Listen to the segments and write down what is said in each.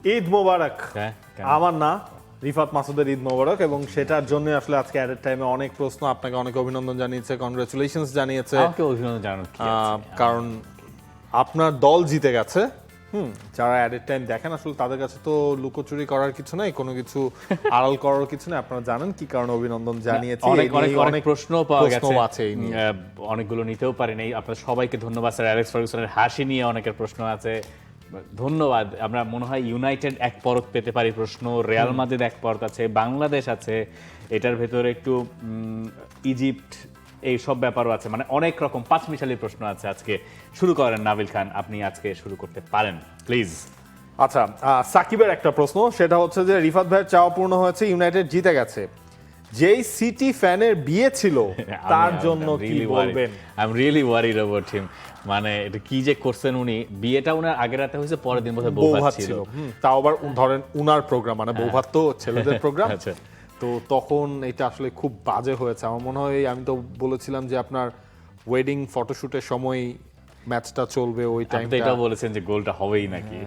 ঈদ মোবারক। হ্যাঁ, কেন? আমার না, রিফাত মাসুদের ঈদ মোবারক, এবং সেটার জন্য আসলে আজকে অ্যাডেড টাইমে অনেক প্রশ্ন, আপনাকে অনেক অভিনন্দন জানিয়েছে, কনগ্রাচুলেশনস জানিয়েছে, আমাকে অভিনন্দন জানানোর কি আছে? কারণ আপনার দল জিতে গেছে। যারা অ্যাডেড টাইম দেখেন আসলে তাদের কাছে তো লুকোচুরি করার কিছু নাই, কোনো কিছু আড়াল করার কিছু নাই, আপনারা জানেন কি কারণে অভিনন্দন জানিয়েছি। অনেক অনেক অনেক প্রশ্ন পাওয়া গেছে, আছে এই নিয়ে। অনেকগুলো নিতেও পারিনি। আপনাদের সবাইকে ধন্যবাদ। স্যার অ্যালেক্স ফার্গুসনের হাসি নিয়ে অনেকের প্রশ্ন আছে, ধন্যবাদ। আমরা মনে হয় ইউনাইটেড এক পরত পেতে পারি প্রশ্ন, রিয়াল মাদ্রিদ এক পরত আছে, বাংলাদেশ আছে, এটার ভেতরে একটু ইজিপ্ট, এই সব ব্যাপারও আছে, মানে অনেক রকম পাঁচমিশালি প্রশ্ন আছে। আজকে শুরু করেন নাবিল খান, আপনি আজকে শুরু করতে পারেন প্লিজ। আচ্ছা, সাকিবের একটা প্রশ্ন, সেটা হচ্ছে যে রিফাত ভাইয়ের চাওয়া পূর্ণ হয়েছে, ইউনাইটেড জিতে গেছে, যেই সিটি ফ্যানের বিয়ে ছিল তার জন্য কি বলবেন? I am really worried about him. মানে এটা কি যে করছেন উনি, বিয়েটা উনার আগের রাতে হয়েছে, পরের দিন বোধহয় বউভাত ছিল। তাও আবার ধরেন উনার প্রোগ্রাম, মানে বউভাত তো ছেলেদের প্রোগ্রাম। আচ্ছা। তো তখন এটা আসলে খুব বাজে হয়েছে। আমার মনে হয়, আমি তো বলেছিলাম যে আপনার ওয়েডিং ফটোশুটের সময় ম্যাচটা চলবে, ওই আপনি তো টাইমটা। এটা বলেছেন যে গোলটা হবেই নাকি।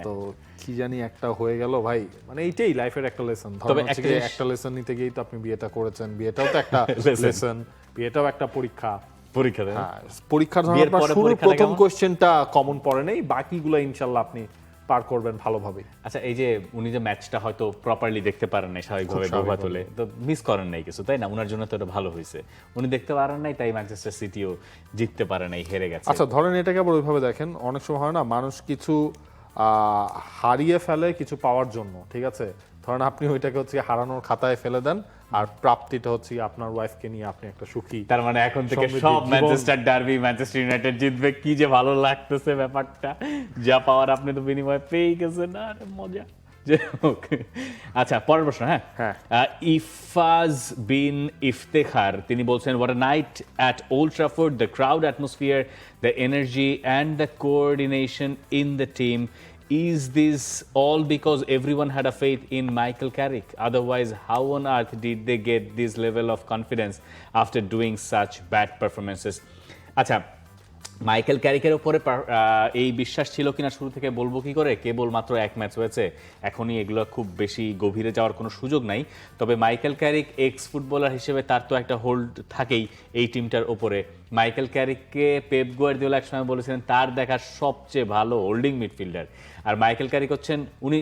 তো কি জানি একটা হয়ে গেল ভাই, মানে এইটাই লাইফের একটা লেসন। তবে একটা লেসন নিতে গিয়েই তো আপনি বিয়েটা করেছেন, বিয়েটাও তো একটা লেসন, বিয়েটাও একটা পরীক্ষা। পরীক্ষা দেন। পরীক্ষার ধরনের প্রথম কোশ্চেনটা কমন পড়ে নেই, বাকিগুলো ইনশাআল্লাহ আপনি পার করবেন ভালোভাবে। আচ্ছা, এই যে উনি যে ম্যাচটা হয়তো প্রপারলি দেখতে পারেন নাই, স্বাভাবিকভাবে বউভাত হলে তো মিস করেন নাই কিছু, তাই না? উনার জন্য তো এটা ভালো হয়েছে, উনি দেখতে পারেন নাই, তাই ম্যানচেস্টার সিটিও জিততে পারে নাই, হেরে গেছে। আচ্ছা, ধরেন এটাকে আবার ওইভাবে দেখেন, অনেক সময় হয় না মানুষ কিছু হারিয়ে ফেলে কিছু পাওয়ার জন্য, ঠিক আছে? ধরেন আপনি ওইটাকে হচ্ছে হারানোর খাতায় ফেলে দেন, আর প্রাপ্তিটা হচ্ছে আপনার ওয়াইফকে নিয়ে আপনি একটা সুখী। তার মানে এখন থেকে সব ম্যানচেস্টার ডার্বি, ম্যানচেস্টার ইউনাইটেড জিতবে, কি যে ভালো লাগতেছে ব্যাপারটা। যা পাওয়ার আপনি তো বিনিময়ে পেয়ে গেছেন, আরে মজা। আচ্ছা, পরের প্রশ্ন। হ্যাঁ, ইফাজ বিন ইফতেখার তিনি বলছেন, what a night at Old Trafford, the crowd atmosphere, the energy and the coordination in the team. Is this all because everyone had a faith in Michael Carrick? Otherwise, how on earth did they get this level of confidence after doing such bad performances? আচ্ছা, Michael ক্যারিকের উপরে এই বিশ্বাস ছিল কিনা শুরু থেকে বলবো কি করে, কেবল মাত্র এক ম্যাচ হয়েছে, এখনই এগুলো খুব বেশি গভীরে যাওয়ার কোনো সুযোগ নাই। তবে মাইকেল ক্যারিক এক্স ফুটবলার হিসেবে তার তো একটা হোল্ড থাকেই এই টিমটার উপরে। মাইকেল ক্যারিককে পেপ গার্দিওলা একসময় বলেছিলেন তার দেখা সবচেয়ে ভালো হোল্ডিং মিডফিল্ডার, আর মাইকেল ক্যারিক হচ্ছেন, উনি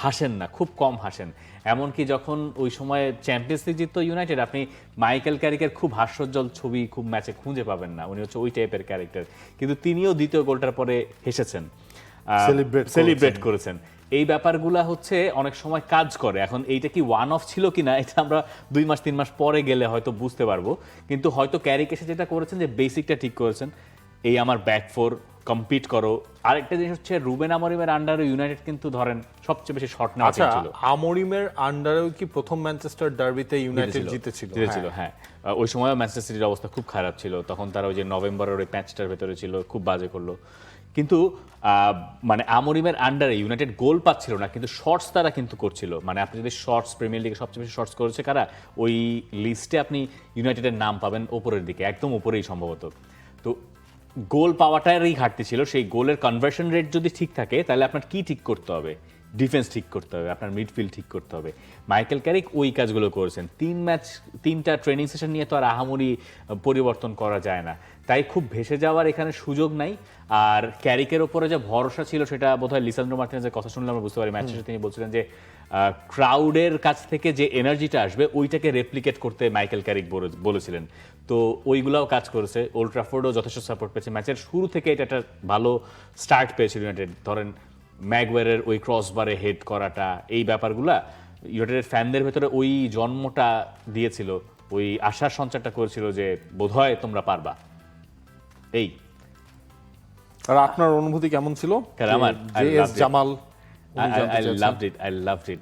হাসেন না, খুব কম হাসেন। এমনকি যখন ওই সময় চ্যাম্পিয়ন্স লিগ জিততো ইউনাইটেড, আপনি মাইকেল ক্যারিকের খুব হাস্যোজ্জ্বল ছবি খুব ম্যাচে খুঁজে পাবেন না, উনি হচ্ছে ওই টাইপের ক্যারেক্টার। কিন্তু তিনিও দ্বিতীয় গোলটার পরে হেসেছেন, সেলিব্রেট করেছেন। এই ব্যাপারগুলা হচ্ছে অনেক সময় কাজ করে। এখন এইটা কি ওয়ান অফ ছিল কিনা, এটা আমরা 2 মাস 3 মাস পরে গেলে হয়তো বুঝতে পারবো। কিন্তু হয়তো ক্যারিক এসে যেটা করেছেন যে বেসিকটা ঠিক করেছেন, এই আমার ব্যাক ফোর কম্পিট করো। আরেকটা জিনিস হচ্ছে, রুবেন আমরিমের আন্ডারে ইউনাইটেড কিন্তু ধরেন সবচেয়ে বেশি শট নেওয়া ছিল। আমরিমের আন্ডারেও কি প্রথম ম্যানচেস্টার ডার্বিতে ইউনাইটেড জিতেছিল? হ্যাঁ, ওই সময় ম্যানচেস্টার সিটির অবস্থা খুব খারাপ ছিল, তখন তারা ওই যে নভেম্বরের ওই ম্যাচটার ভেতরে ছিল, খুব বাজে করলো। কিন্তু মানে আমরিমের আন্ডারে ইউনাইটেড গোল পাচ্ছিল না, কিন্তু শর্টস তারা কিন্তু করছিল। মানে আপনি যদি শর্টস, প্রিমিয়ার লিগে সবচেয়ে বেশি শর্টস করেছে কারা, ওই লিস্টে আপনি ইউনাইটেডের নাম পাবেন ওপরের দিকে, একদম ওপরেই সম্ভবত। তো গোল পাওয়াটারই ঘাটতি ছিল। সেই গোলের কনভার্সন রেট যদি ঠিক থাকে, তাহলে আপনার কি ঠিক করতে হবে? ডিফেন্স ঠিক করতে হবে, আপনার মিডফিল্ড ঠিক করতে হবে। মাইকেল ক্যারিক ওই কাজগুলো করেছেন। 3টা ট্রেনিং সেশন নিয়ে তো আর আহামরি পরিবর্তন করা যায় না, তাই খুব ভেসে যাওয়ার এখানে সুযোগ নাই। আর ক্যারিকের ওপরে যে ভরসা ছিল, সেটা বোধহয় লিসান্ড্রো মার্টিনেজের কথা শুনলে আমরা বুঝতে পারি। ম্যাচ শেষে তিনি বলছিলেন যে ক্রাউডের কাছ থেকে যে এনার্জিটা আসবে, ওইটাকে রেপ্লিকেট করতে মাইকেল ক্যারিক বলেছিলেন। তো ওইগুলাও কাজ করেছে। ওল্ড ট্রাফোর্ডও যথেষ্ট সাপোর্ট পেয়েছে। ম্যাচের শুরু থেকে এটা একটা ভালো স্টার্ট পেয়েছিল ইউনাইটেড। ধরেন ম্যাগুয়ারের ওই ক্রসবারে হেড করাটা, এই ব্যাপারগুলা ইউনাইটেডের ফ্যানদের ভেতরে ওই জন্মটা দিয়েছিল, ওই আশার সঞ্চারটা করেছিল যে বোধহয় তোমরা পারবা। এই আর আপনার অনুভূতি কেমন ছিল? আমার জামাল, I loved it.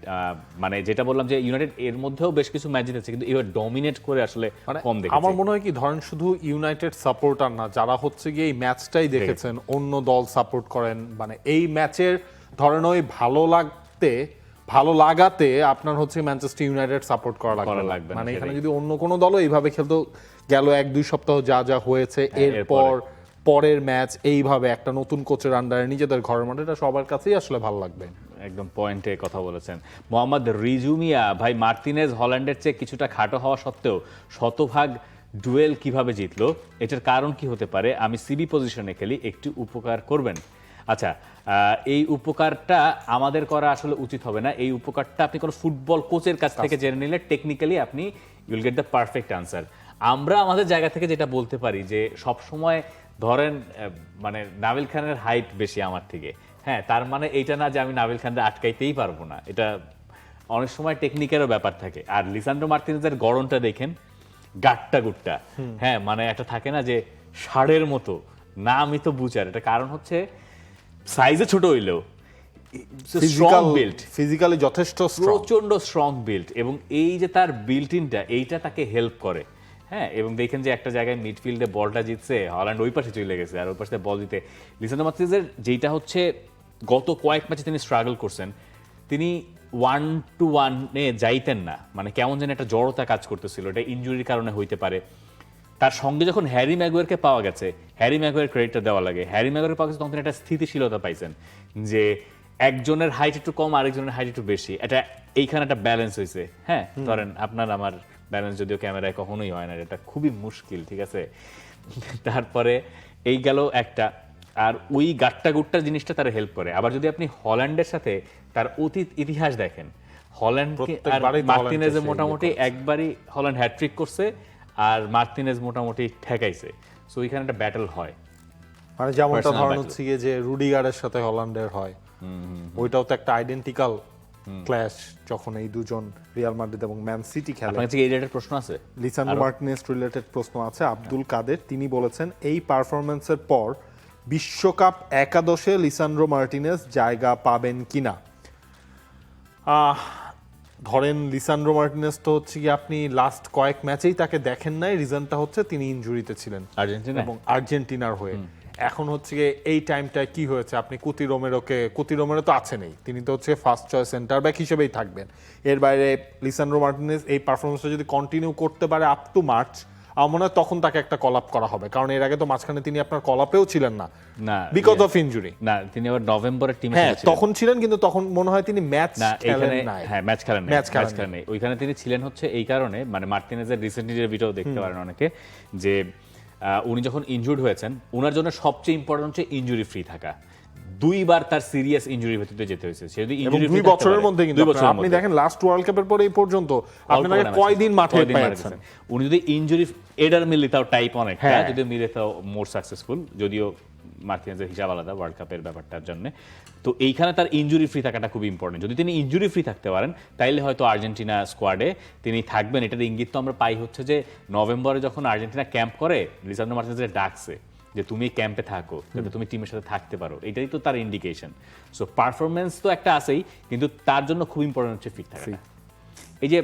মানে যেটা বললাম যে ইউনাইটেড এর মধ্যেও বেশ কিছু ম্যাচ জিতেছে, কিন্তু এবার ডমিনেট করে আসলে কম দেখেছি। আমার মনে হয় কি, ধরেন শুধু ইউনাইটেড সাপোর্টার না, যারা হচ্ছে গিয়ে এই ম্যাচটাই দেখেছেন, অন্য দল সাপোর্ট করেন, মানে এই ম্যাচের ধরেন ওই ভালো লাগাতে আপনার হচ্ছে ম্যানচেস্টার ইউনাইটেড সাপোর্ট করা লাগবে। মানে এখানে যদি অন্য কোনো দলও এইভাবে খেলতো, গেল 1-2 সপ্তাহ যা হয়েছে, এরপর পরের ম্যাচ এইভাবে একটা নতুন কোচের আন্ডারে নিজেদের ঘরের মাঠে, এটা সবার কাছেই আসলে ভালো লাগবে। একদম পয়েন্টে কথা বলেছেন। মোহাম্মদ রিজুমিয়া ভাই, মার্তিনেজ হল্যান্ডের চেয়ে কিছুটা খাটো হওয়া সত্ত্বেও শতভাগ ডুয়েল কিভাবে জিতলো, এটার কারণ কি হতে পারে? আমি সিবি পজিশনে খেলি, একটু উপকার করবেন। আচ্ছা, এই উপকারটা আমাদের করা আসলে উচিত হবে না। এই উপকারটা আপনি কোনো ফুটবল কোচের কাছ থেকে জেনে নিলে টেকনিক্যালি আপনি ইউল গেট দ্য পারফেক্ট আনসার। আমরা আমাদের জায়গা থেকে যেটা বলতে পারি যে সব সময় ধরেন মানে নাবিল খানের হাইট বেশি আমার থেকে, হ্যাঁ, তার মানে এইটা না যে আমি নাবিল খানকে আটকাইতেই পারবো না। এটা অনেক সময় টেকনিকেরও ব্যাপার থাকে। আর লিসান্ড্রো মার্তিনেজের গড়নটা দেখেন, গাট্টা গুট্টা, হ্যাঁ, মানে একটা থাকে না যে ষাঁড়ের মতো, না আমি তো বুঝার। এটা কারণ হচ্ছে সাইজে ছোট হইলেও স্ট্রং বিল্ড, ফিজিক্যালি যথেষ্ট স্ট্রং, প্রচন্ড স্ট্রং বিল্ড, এবং এই যে তার বিল্ট ইনটা এইটা তাকে হেল্প করে। হ্যাঁ, এবং দেখেন যে একটা জায়গায় মিডফিল্ডে বলটা জিতছে, হল্যান্ড ওই পাশে চলে গেছে, আর ওই পাশে বল দিতে লিসান্ড্রো মার্তিনেজের যেটা হচ্ছে গত কয়েক ম্যাচে তিনি স্ট্রাগল করছেন, তিনি 1-to-1-এ যাইতেন না, মানে কেমন যেন একটা জড়তা কাজ করতেছিল। এটা ইনজুরির কারণে হইতে পারে। তার সঙ্গে যখন হ্যারি ম্যাগুয়ারকে পাওয়া গেছে, হ্যারি ম্যাগুয়ার ক্রেডিটটা দেওয়া লাগে, হ্যারি ম্যাগুয়ার পাওয়া গেছে, তখন তিনি একটা স্থিতিশীলতা পাইছেন যে একজনের হাইট একটু কম, আরেকজনের হাইট একটু বেশি, এটা এইখানে একটা ব্যালেন্স হয়েছে। হ্যাঁ, ধরেন আপনার আমার ব্যালেন্স যদিও ক্যামেরায় কখনোই হয় না, এটা খুবই মুশকিল, ঠিক আছে। তারপরে এই গেল একটা, আর ওই গাট্টা গুট্টা জিনিসটা তারা হেল্প করে। আবার যদি আপনি হল্যান্ডের সাথে তার অতীত ইতিহাস দেখেন, হল্যান্ড আর প্রত্যেকবারই তো মার্তিনেজে হল্যান্ড মোটামুটি একবারই হল্যান্ড হ্যাট্রিক করছে, আর মার্তিনেজ মোটামুটি ঠেকাইছে। সো ওইখানে একটা ব্যাটল হয়, মানে যেমনটা Personal ধরন battle. হচ্ছে গিয়ে যে রুডিগারের সাথে হল্যান্ডের হয়, ওইটাও তো একটা আইডেন্টিক্যাল ক্ল্যাশ যখন এই দুজন রিয়াল মাদ্রিদ এবং ম্যান সিটি খেলে। আপনার কাছে এই রিলেটেড প্রশ্ন আছে? লিসান্ড্রো মার্টিনেজ রিলেটেড প্রশ্ন আছে। আব্দুল কাদের তিনি বলেছেন, এই পারফরম্যান্সের পর বিশ্বকাপ একাদশে লিসান্ড্রো মার্টিনেজ জায়গা পাবেন কিনা? ধরেন লিসান্ড্রো মার্টিনেজ তো হচ্ছে কি আপনি লাস্ট কয়েক ম্যাচেই তাকে দেখেন নাই, রিজনটা হচ্ছে তিনি ইনজুরিতে ছিলেন আর্জেন্টিনা এবং আর্জেন্টিনার হয়ে। এখন হচ্ছে গিয়ে এই টাইমটায় কি হয়েছে, আপনি কুতি রোমেরো তো আছেনই, তিনি তো হচ্ছে ফার্স্ট চয়েস সেন্টার ব্যাক হিসেবেই থাকবেন। এর বাইরে লিসান্ড্রো মার্টিনেজ এই পারফরমেন্সটা যদি কন্টিনিউ করতে পারে আপ টু মার্চ, আমার মনে হয় তখন তাকে একটা কল আপ করা হবে, কারণ এর আগে তো মাঝখানে তিনি আপনার কল আপেও ছিলেন না বিকজ অফ ইনজুরি। না, তিনি আবার নভেম্বরের টিমে হ্যাঁ তখন ছিলেন, কিন্তু তখন মনে হয় তিনি ম্যাচ খেলেন নাই। হ্যাঁ, ম্যাচ খেলেন নাই। ওইখানে তিনি ছিলেন হচ্ছে এই কারণে, মানে মার্টিনেজের রিসেন্টলি যে ভিডিও দেখতে পারেন অনেকে, যে উনি যখন ইনজুর্ড হয়েছেন, ওনার জন্য সবচেয়ে ইম্পর্টেন্ট হচ্ছে ইনজুরি ফ্রি থাকা। দুইবার তার সিরিয়াস ইনজুরির ভিতরে যেতে হয়েছে। সে যদি ইনজুরি 2 বছরের মধ্যে, কিন্তু আপনি দেখেন লাস্ট ওয়ার্ল্ড কাপের পরে এই পর্যন্ত আপনাকে কয়দিন মাঠে পেয়েছেন। উনি যদি ইনজুরি এডার মিলিতাও টাইপ অনেকটা, যদি মিলিতাও মোর সাকসেসফুল, যদিও মার্টিনেজের হিসাব আলাদা ওয়ার্ল্ড কাপের ব্যাপারটার জন্য। তো এইখানে তার ইনজুরি ফ্রি থাকাটা খুব ইম্পর্টেন্ট। যদি তিনি ইনজুরি ফ্রি থাকতে পারেন, তাইলে হয়তো আর্জেন্টিনা স্কোয়াডে তিনি থাকবেন। এটার ইঙ্গিত তো আমরা পাই হচ্ছে যে নভেম্বরে যখন আর্জেন্টিনা ক্যাম্প করে, লিসান্ড্রো মার্টিনেজের ডাকছে যে তুমি ক্যাম্পে থাকো, যাতে তুমি টিমের সাথে থাকতে পারো, এটাই তো তার ইন্ডিকেশন। সো পারফরমেন্স তো একটা আছেই, কিন্তু তার জন্য খুব ইম্পর্টেন্ট হচ্ছে ফিট থাকা। এই যে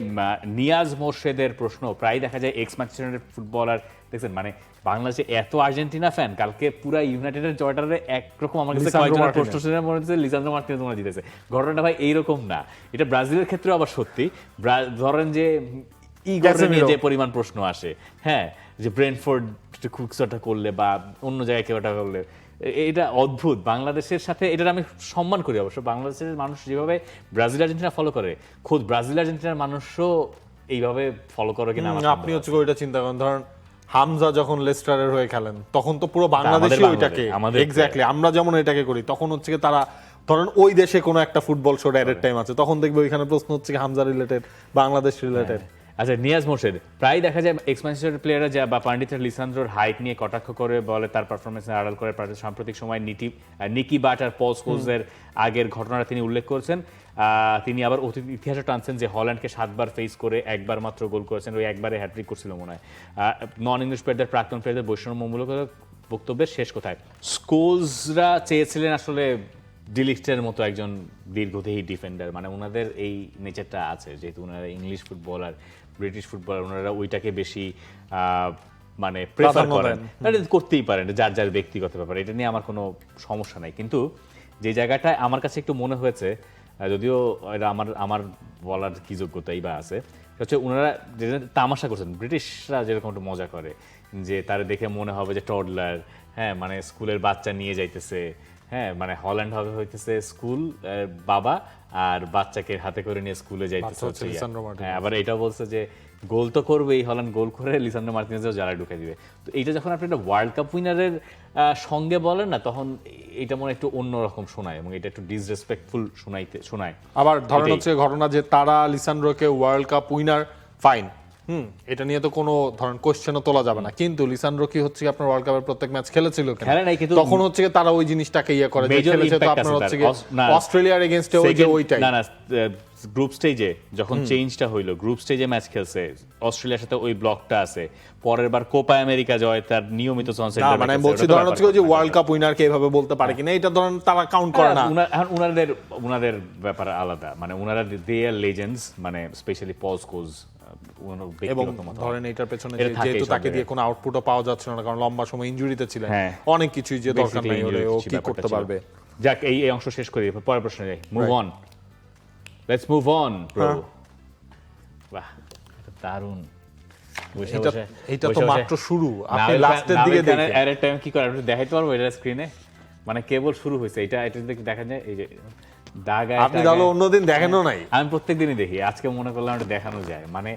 নিয়াজ মোর্শেদের প্রশ্ন, প্রায় দেখা যায় এক্স ম্যানচেস্টার ইউনাইটেড ফুটবলার দেখছেন, মানে বাংলাদেশে এত আর্জেন্টিনা ফ্যান, কালকে পুরো ইউনাইটেডের জয়টারে একরকম আমার কাছে কয়েকজনের প্রশ্ন শুনে মনে হচ্ছে লিসান্ড্রো মার্টিনেজ মনে জিতেছে। ঘটনাটা ভাই এইরকম না, এটা ব্রাজিলের ক্ষেত্রে আবার সত্যি। ধরেন যে ইগোরে নিয়ে যে পরিমাণ প্রশ্ন আসে, হ্যাঁ, যে ব্রেন্টফোর্ড কুকসটা করলে বা অন্য জায়গায় কেউ এটা করলে, এটা অদ্ভুত। বাংলাদেশের সাথে এটার আমি সম্মান করি অবশ্য, বাংলাদেশের মানুষ যেভাবে ব্রাজিল আর্জেন্টিনা ফলো করে, খোদ ব্রাজিল আর্জেন্টিনার মানুষও এইভাবে ফলো করে কিনা। আপনি হচ্ছে ওইটা চিন্তা করেন, ধরেন হামজা যখন লেস্টারের হয়ে খেলেন, তখন তো পুরো বাংলাদেশই ওইটাকে, এক্স্যাক্টলি আমরা যেমন এটাকে করি, তখন হচ্ছে কি তারা ধরেন ওই দেশে কোনো একটা ফুটবল শো এট টাইম আছে, তখন দেখবে ওইখানে প্রশ্ন হচ্ছে কি হামজা রিলেটেড, বাংলাদেশ রিলেটেড। আচ্ছা, নিয়াজ মোর্শেদ, প্রায় দেখা যায় এক্স ম্যানচেস্টার প্লেয়াররা যা বা পান্ডিতের লিসান্ড্রোর হাইট নিয়ে কটাক্ষ করে বলে তার পারফরমেন্স আড়াল করে। সাম্প্রতিক সময় নিকি বাট আর পল স্কোলসের আগের ঘটনাটা তিনি উল্লেখ করেছেন। তিনি আবার অতীত ইতিহাসে টানছেন যে হল্যান্ডকে 7 বার ফেস করে একবার মাত্র গোল করেছেন, ওই একবারে হ্যাট্রিক করছিল মনে হয়। নন ইংলিশ প্লেয়ারদের, প্রাক্তন প্লেয়ারদের বৈষম্যমূলক বক্তব্যের শেষ কোথায়? স্কোলসরা চেয়েছিলেন আসলে ডিলিক্টের মতো একজন দীর্ঘদেহী ডিফেন্ডার, মানে ওনাদের এই নেচারটা আছে, যেহেতু ওনারা ইংলিশ ফুটবলার, ব্রিটিশ ফুটবলার, ওনারা ওইটাকে বেশি মানে প্রেফার করেন। এটা করতেই পারেন, যার যার ব্যক্তিগত ব্যাপার, এটা নিয়ে আমার কোনো সমস্যা নাই। কিন্তু যে জায়গাটায় আমার কাছে একটু মনে হয়েছে, যদিও এটা আমার বলার কি যোগ্যতাই বা আছে, হচ্ছে ওনারা যে তামাশা করছেন, ব্রিটিশরা যেরকম একটু মজা করে, যে তার দেখে মনে হবে যে টডলার, হ্যাঁ, মানে স্কুলের বাচ্চা নিয়ে যাইতেছে, হ্যাঁ মানে হল্যান্ড হবে হইতেছে স্কুল বাবা আর বাচ্চাকে হাতে করে নিয়ে স্কুলে যাইতেছে হচ্ছে লিসান্ড্রো মার্টিনেজ। হ্যাঁ আবার এটাও বলছে যে গোল তো করবেই হল্যান্ড, গোল করে লিসান্ড্রো মার্টিনেজও যারা ঢুকে দিবে। তো এইটা যখন আপনি একটা ওয়ার্ল্ড কাপ উইনারের সঙ্গে বলেন না, তখন এটা মনে হয় একটু অন্যরকম শোনায় এবং এটা একটু ডিসরেসপেক্টফুল শোনায়। আবার ধরেন এটাই। হচ্ছে ঘটনা যে তারা লিসান্ড্রোকে ওয়ার্ল্ড কাপ উইনার, ফাইন, এটা নিয়ে তো কোনো ধরেন কোশ্চেনও তোলা যাবে না, কিন্তু লিসান্ড্রো কি হচ্ছে আপনার ওয়ার্ল্ড কাপের প্রত্যেক ম্যাচ খেলেছিল কেন? খেলে নাই, কিন্তু তখন হচ্ছে তারা ওই জিনিসটাকে ইয়ে করে যে Major খেলেছে তো impact আপনার আছে হচ্ছে তার। না, অস্ট্রেলিয়ার এগেইনস্টে ওই যে ওইটাই। না গ্রুপ স্টেজে যখন চেঞ্জটা হইলো, গ্রুপ স্টেজে ম্যাচ খেলছে অস্ট্রেলিয়ার সাথে, ওই ব্লকটা আছে। পরের বার কোপা আমেরিকা জয় তার নিয়মিত না মানে আমি বলছি ধরেন হচ্ছে ওই যে ওয়ার্ল্ড কাপ উইনারকে এভাবে বলতে পারে কিনা, এটা ধরেন তারা কাউন্ট করে না। উনাদের ব্যাপার আলাদা, মানে উনারা দে আর লেজেন্ডস, মানে স্পেশালি পল স্কোলস এবং ধরেন এটার পেছনে এটা থাকেই যেহেতু সব তাকে দিয়ে জায়গায়। কোনো আউটপুটও পাওয়া যাচ্ছে না, কারণ লম্বা সময় ইনজুরিতে ছিলেন, হ্যাঁ। অনেক কিছুই যে দরকার নাই ওরে, ও কি করতে পারবে। যাক এই অংশ শেষ করি, পরের প্রশ্নে যাই। Move on, let's move on bro. বাহ এটা দারুণ। বসে এটা বসে এটা তো বসে বসে- মাত্র শুরু, আপনি নাবিল লাস্টের খান- দিকে নাবিল খানের দেখেন। এর টাইম কি করে আপনি দেখাইতে পারবো এটা স্ক্রিনে? মানে কেবল শুরু হয়েছে, এটা যদি দেখা যায় এই যে দাগায় আপনি তাহলে অন্যদিন দেখেনও নাই। আমি প্রত্যেকদিনই দেখি, আজকে মনে করলাম এটা দেখানো যায়, মানে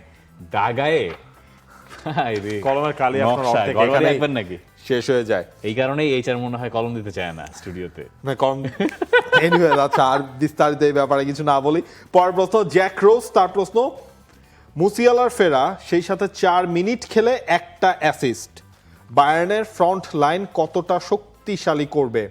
দাগায়ে কলমের কালি আপনার অর্ধেক এখানেই একবার নাকি শেষ হয়ে যায়। এই কারণেই এইচআর মনে হয় কলম দিতে চায় না স্টুডিওতে। না কম এনিওয়ে, আচ্ছা আর বিস্তারিত এই ব্যাপারে কিছু না বলি। পরের প্রশ্ন জ্যাক রোজ, তার প্রশ্ন মুসিয়ালার ফেরা, সেই সাথে 4 মিনিট খেলে একটা অ্যাসিস্ট, বায়ার্নের ফ্রন্ট লাইন কতটা শক্তিশালী করবে?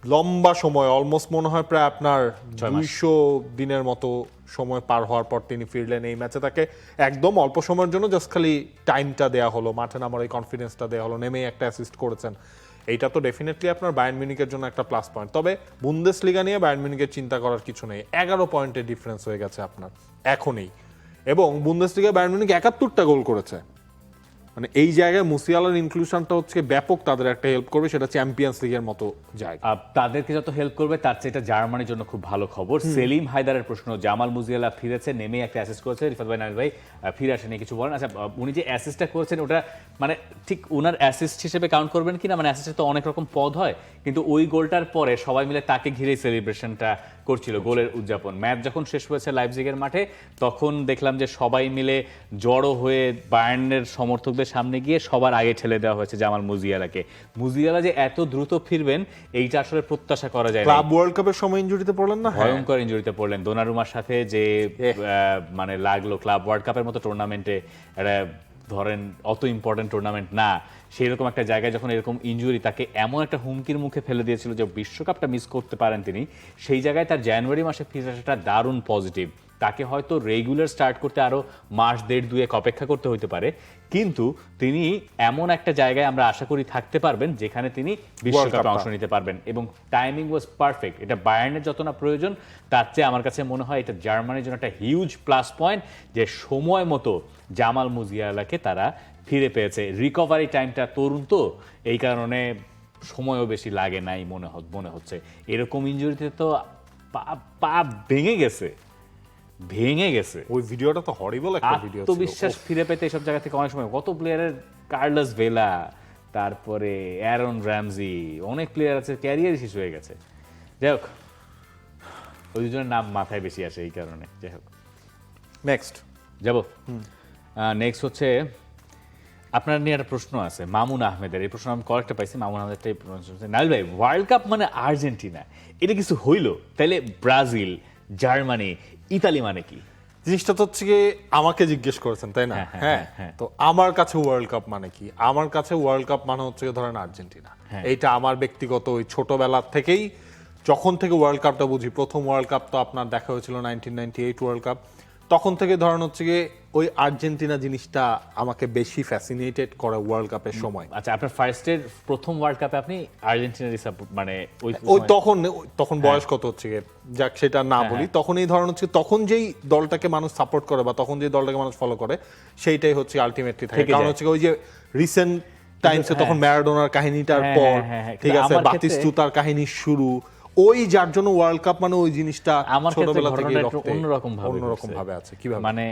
লম্বা সময়, অলমোস্ট মনে হয় প্রায় আপনার 200 দিনের মতো সময় পার হওয়ার পর তিনি ফিরলেন এই ম্যাচে। তাকে একদম অল্প সময়ের জন্য জাস্ট খালি টাইমটা দেওয়া হলো, মাঠে নামার ওই কনফিডেন্সটা দেওয়া হলো, নেমেই একটা অ্যাসিস্ট করেছেন। এইটা তো ডেফিনেটলি আপনার বায়ার্ন মিউনিখের জন্য একটা প্লাস পয়েন্ট। তবে বুন্দেসলিগা নিয়ে বায়ার্ন মিউনিখের চিন্তা করার কিছু নেই, 11 পয়েন্টের ডিফারেন্স হয়ে গেছে আপনার এখনই, এবং বুন্দেসলিগায় বায়ার্ন মিউনিখ 71টা গোল করেছে। মানে এই জায়গায় মুসিয়ালার ইনক্লুশনটা হচ্ছে ব্যাপক, তাদের একটা হেল্প করবে, সেটা চ্যাম্পিয়ন্স লিগের মতো জায়গা। তাদেরকে যত হেল্প করবে তার চেয়ে এটা জার্মানির জন্য খুব ভালো খবর। সেলিম হায়দারের প্রশ্ন, জামাল মুজিয়ালা ফিরেছে, নেমে একটা অ্যাসিস্ট করেছে, রিফাত ভাই নাইল ভাই ফিরে আসেনি, কিছু বলেন? আচ্ছা উনি যে অ্যাসিস্টটা করেছেন ওটা মানে ঠিক উনার অ্যাসিস্ট হিসেবে কাউন্ট করবেন কিনা, মানে অ্যাসিস্টের তো অনেক রকম পদ হয়, কিন্তু ওই গোলটার পরে সবাই মিলে তাকে ঘিরেই সেলিব্রেশনটা করছিল, গোলের উদযাপন। ম্যাচ যখন শেষ হয়েছে লাইপজিগের মাঠে, তখন দেখলাম যে সবাই মিলে জড়ো হয়ে বায়ার্নের সমর্থকদের সামনে গিয়ে সবার আগে ঠেলে দেওয়া হয়েছে জামাল মুজিয়ালাকে। মুজিয়ালা যে এত দ্রুত ফিরবেন এইটা আসলে প্রত্যাশা করা যায় না। ক্লাব ওয়ার্ল্ড কাপের সময় ইনজুরিতে পড়লেন না? ভয়ঙ্কর ইনজুরিতে পড়লেন দোনারুমার সাথে, যে মানে লাগলো ক্লাব ওয়ার্ল্ড কাপের মতো টুর্নামেন্টে, এটা ধরেন অত ইম্পর্টেন্ট টুর্নামেন্ট না, সেই রকম একটা জায়গায় যখন এরকম ইনজুরি তাকে এমন একটা হুমকির মুখে ফেলে দিয়েছিল যে বিশ্বকাপটা মিস করতে পারেন তিনি, সেই জায়গায় তার জানুয়ারি মাসে ফিরে আসাটা দারুণ পজিটিভ। তাকে হয়তো রেগুলার স্টার্ট করতে আরো মাস 1.5-2 অপেক্ষা করতে হতে পারে, কিন্তু তিনি এমন একটা জায়গায় আমরা আশা করি থাকতে পারবেন যেখানে তিনি বিশ্বকাপে অংশ নিতে পারবেন, এবং টাইমিং ওয়াজ পারফেক্ট। এটা বায়ার্নের যত না প্রয়োজন তার চেয়ে আমার কাছে মনে হয় এটা জার্মানির জন্য একটা হিউজ প্লাস পয়েন্ট, যে সময় মতো জামাল মুজিয়ালাকে তারা ফিরে পেয়েছে। রিকভারি টাইমটা তরুণ তো, এই কারণে সময়ও বেশি লাগে নাই মনে হচ্ছে। এরকম ইনজুরিতে তো পা ভেঙে গেছে। ওই ভিডিওটা তো হরিবল একটা ভিডিও ছিল। আত্মবিশ্বাস ফিরে পেতে এসব জায়গা থেকে অনেক সময় কত প্লেয়ারের, কার্লোস ভেলা, তারপরে অ্যারন র্যামজি, অনেক প্লেয়ার আছে ক্যারিয়ারই শেষ হয়ে গেছে। যাই হোক, ওই দুজনের নাম মাথায় বেশি আসে এই কারণে। যাই হোক, নেক্সট যাবো। নেক্সট হচ্ছে আপনার নিয়ে একটা প্রশ্ন আছে মামুন আহমেদের। এই প্রশ্ন আমি কয়েকটা পাইছি। মামুন আহমেদটাই নাইল ভাই, ওয়ার্ল্ড কাপ মানে আর্জেন্টিনা, এটা কিছু হইলো? তাইলে ব্রাজিল, জার্মানি, ইতালি মানে কি? জিনিসটা তো হচ্ছে কি আমাকে জিজ্ঞেস করেছেন তাই না? হ্যাঁ, তো আমার কাছে ওয়ার্ল্ড কাপ মানে কি? আমার কাছে ওয়ার্ল্ড কাপ মানে হচ্ছে ধরেন আর্জেন্টিনা। এইটা আমার ব্যক্তিগত ওই ছোটবেলা থেকেই, যখন থেকে ওয়ার্ল্ড কাপটা বুঝি, প্রথম ওয়ার্ল্ড কাপ তো আপনার দেখা হয়েছিল 1998 ওয়ার্ল্ড কাপ, তখন থেকে ধরেন হচ্ছে গিয়ে ওই আর্জেন্টিনা জিনিসটা আমাকে বেশি ফ্যাসিনেটেড করে ওয়ার্ল্ড কাপের সময়। আচ্ছা, আপনার ফার্স্টের প্রথম ওয়ার্ল্ড কাপে আপনি আর্জেন্টিনারই সাপোর্ট, মানে ওই তখন বয়স কত হচ্ছে গিয়ে, যাক সেটা না বলি, তখন এই ধরনের হচ্ছে তখন যেই দলটাকে মানুষ সাপোর্ট করে বা তখন যেই দলটাকে মানুষ ফলো করে সেইটাই হচ্ছে আলটিমেটলি থাকে। কারণ হচ্ছে ওই যে রিসেন্ট টাইমসে তখন ম্যারাডোনার কাহিনীটার পর, ঠিক আছে, বাতিস্তুতার কাহিনী শুরু, ওই যার জন্য ওয়ার্ল্ড কাপ মানে ওই জিনিসটা আমার ছোটবেলা থেকে অন্যরকম ভাবে আছে। কিভাবে? মানে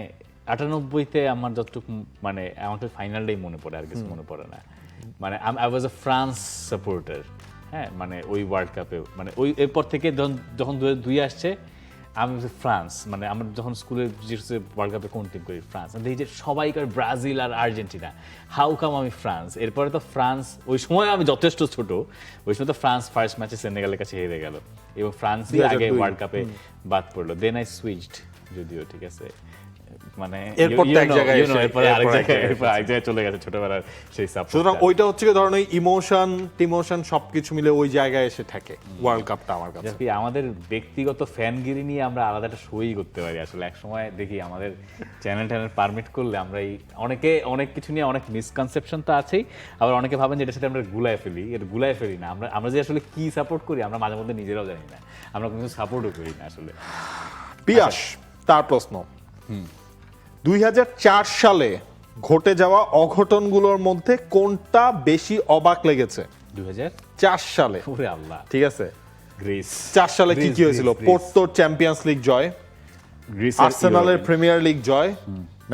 98-তে আমার যতটুকু, মানে আমার তো ফাইনালটাই মনে পড়ে, আর কিছু মনে পড়ে না। মানে I was a France supporter, হ্যাঁ মানে ওই ওয়ার্ল্ড কাপে মানে ওই এরপর থেকে যখন 2002 আসছে আমি হচ্ছে ফ্রান্স, মানে আমরা যখন স্কুলে ওয়ার্ল্ড কাপে কোন টিম করি ফ্রান্স, দেখি যে সবাইকার ব্রাজিল আর আর্জেন্টিনা, হাউ কাম আমি ফ্রান্স। এরপরে তো ফ্রান্স, ওই সময় আমি যথেষ্ট ছোট, ওই সময় তো ফ্রান্স ফার্স্ট ম্যাচে সেনেগালের কাছে হেরে গেল এবং ফ্রান্সই আগে ওয়ার্ল্ড কাপে বাদ পড়লো। দেন আই সুইচড, যদিও ঠিক আছে মানে এরপর তো এক জায়গায় এসে, আরেক জায়গায় চলে গেছে ছোটবেলার সেই সাপোর্ট। সুতরাং ওইটা হচ্ছে কি ধরেন ওই টিমোশন সবকিছু মিলে ওই জায়গায় এসে থাকে ওয়ার্ল্ড কাপটা আমার কাছে। আমাদের ব্যক্তিগত ফ্যানগিরি নিয়ে আমরা আলাদা একটা শোই করতে পারি আসলে। এক সময় দেখি আমাদের চ্যানেল পারমিট করলে আমরা এই অনেক কিছু নিয়ে অনেক মিসকনসেপশন তো আছেই, আবার অনেকে ভাবেন যে এটার সাথে আমরা গুলায় ফেলি না। আমরা যে আসলে কি সাপোর্ট করি আমরা মাঝে মধ্যে নিজেরাও জানি না, আমরা কোনো সাপোর্টও করি না আসলে। পিয়াস তার প্রশ্ন, 2004 সালে ঘটে যাওয়া অঘটনগুলোর মধ্যে কোনটা বেশি অবাক লেগেছে? 2004 সালে, ওরে আল্লাহ, ঠিক আছে, গ্রিস। 4 সালে কি কি হয়েছিল? পোর্টোর চ্যাম্পিয়ন্স লিগ জয়, আর্সেনালের প্রিমিয়ার লিগ জয়,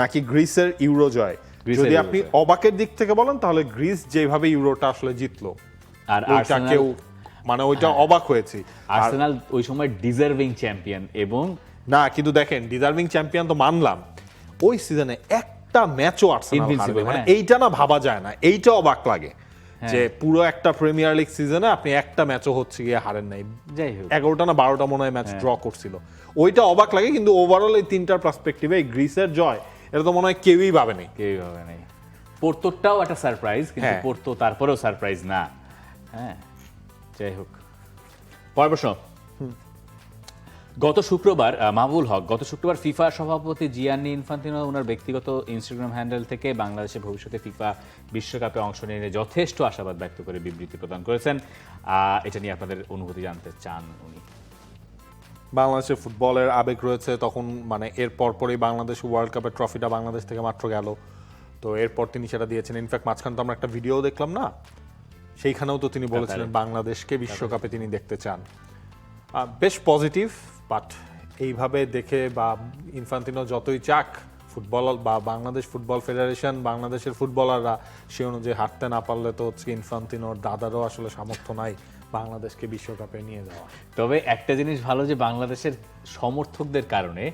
নাকি গ্রিসের ইউরো জয়? যদি আপনি অবাকের দিক থেকে বলেন তাহলে গ্রিস যেভাবে ইউরোটা আসলে জিতলো, আর কেউ মানে ওইটা অবাক হয়েছে। আর্সেনাল ওই সময় ডিজার্ভিং চ্যাম্পিয়ন, এবং না কিন্তু দেখেন ডিজার্ভিং চ্যাম্পিয়ন তো মানলাম, ওই সিজনে একটা ম্যাচও আর্সেনাল হারবে, মানে এইটা না ভাবা যায় না, এইটা অবাক লাগে যে পুরো একটা প্রিমিয়ার লিগ সিজনে আপনি একটা ম্যাচও হচ্ছে গিয়ে হারেন নাই। যাই হোক 11টা না 12টা মনে হয় ম্যাচ ড্র করছিল, ওইটা অবাক লাগে। কিন্তু ওভারঅল এই তিনটার পার্সপেক্টিভে গ্রিসের জয় এটা তো মনে হয় কেউই ভাবে নাই। পোর্টোটাও একটা সারপ্রাইজ, কিন্তু পোর্টো তারপরেও সারপ্রাইজ না। হ্যাঁ যাই হোক, পরের প্রশ্ন। গত শুক্রবার মাহবুল হক, গত শুক্রবার ফিফা সভাপতি জিয়ান্নি ইনফান্তিনো ওনার ব্যক্তিগত ইনস্টাগ্রাম হ্যান্ডেল থেকে বাংলাদেশের ভবিষ্যতে ফিফা বিশ্বকাপে অংশ নিয়ে যথেষ্ট আশাবাদ ব্যক্ত করে বিবৃতি প্রদান করেছেন। এটা নিয়ে আপনাদের অনুভূতি জানতে চান উনি। বাংলাদেশের ফুটবলের আবেগ রয়েছে, তখন মানে এর পরপরই বাংলাদেশ ওয়ার্ল্ড কাপের ট্রফিটা বাংলাদেশ থেকে মাত্র গেল, তো এরপর তিনি সেটা দিয়েছেন। ইনফ্যাক্ট মাঝখানে তো আমরা একটা ভিডিও দেখলাম না, সেইখানেও তো তিনি বলেছিলেন বাংলাদেশকে বিশ্বকাপে তিনি দেখতে চান। বেশ পজিটিভ, বাট এইভাবে দেখে বা ইনফান্তিনো যতই চাক ফুটবল বা বাংলাদেশ ফুটবল ফেডারেশন বাংলাদেশের ফুটবলাররা সে অনুযায়ী হাঁটতে না পারলে তো হচ্ছে ইনফান্তিনোর দাদারও আসলে সামর্থ্য নাই বাংলাদেশকে বিশ্বকাপে নিয়ে যাওয়া। তবে একটা জিনিস ভালো যে বাংলাদেশের সমর্থকদের কারণে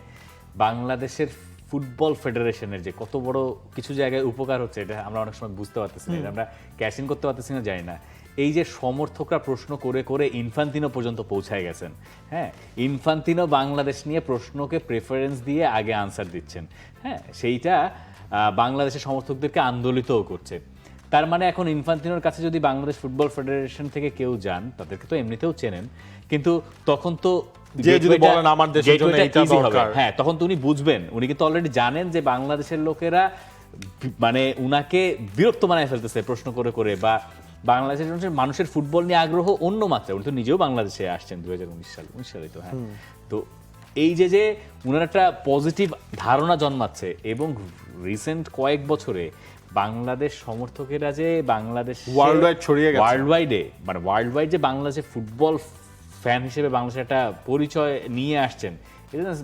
বাংলাদেশের ফুটবল ফেডারেশনের যে কত বড় কিছু জায়গায় উপকার হচ্ছে, এটা আমরা অনেক সময় বুঝতে পারতেছি না, আমরা ক্যাশ ইন করতে পারতেছি না, জানি না। এই যে সমর্থকরা প্রশ্ন করে করে ইনফান্তিনো পর্যন্ত পৌঁছায় গেছেন। হ্যাঁ, ইনফান্তিনো বাংলাদেশ নিয়ে প্রশ্নকে প্রেফারেন্স দিয়ে আগে আনসার দিচ্ছেন। হ্যাঁ, সেইটা বাংলাদেশের সমর্থকদেরকে আন্দোলিতও করছে। তার মানে এখন ইনফান্তিনোর কাছে যদি বাংলাদেশ ফুটবল ফেডারেশন থেকে কেউ যান, তাদেরকে তো এমনিতেও চেনেন, কিন্তু তখন তো যে যদি বলেন আমার দেশের জন্য এটা দরকার, হ্যাঁ তখন তো উনি বুঝবেন, উনি কিন্তু অলরেডি জানেন যে বাংলাদেশের লোকেরা মানে উনাকে বিরক্ত বানায় ফেলতেছে প্রশ্ন করে করে, বা বাংলাদেশের মানুষের ফুটবল নিয়ে আগ্রহ অন্য মাত্রায়। উনি তো নিজেও বাংলাদেশে আসছেন 2019 সালে তো। হ্যাঁ, তো এই যে উনার একটা পজিটিভ ধারণা জন্মাচ্ছে, এবং রিসেন্ট কয়েক বছরে বাংলাদেশ সমর্থকেরা যে বাংলাদেশ ওয়ার্ল্ড ওয়াইড ছড়িয়ে গেছে, ওয়ার্ল্ড ওয়াইড যে বাংলাদেশের ফুটবল ফ্যান হিসেবে বাংলাদেশের একটা পরিচয় নিয়ে আসছেন, এটা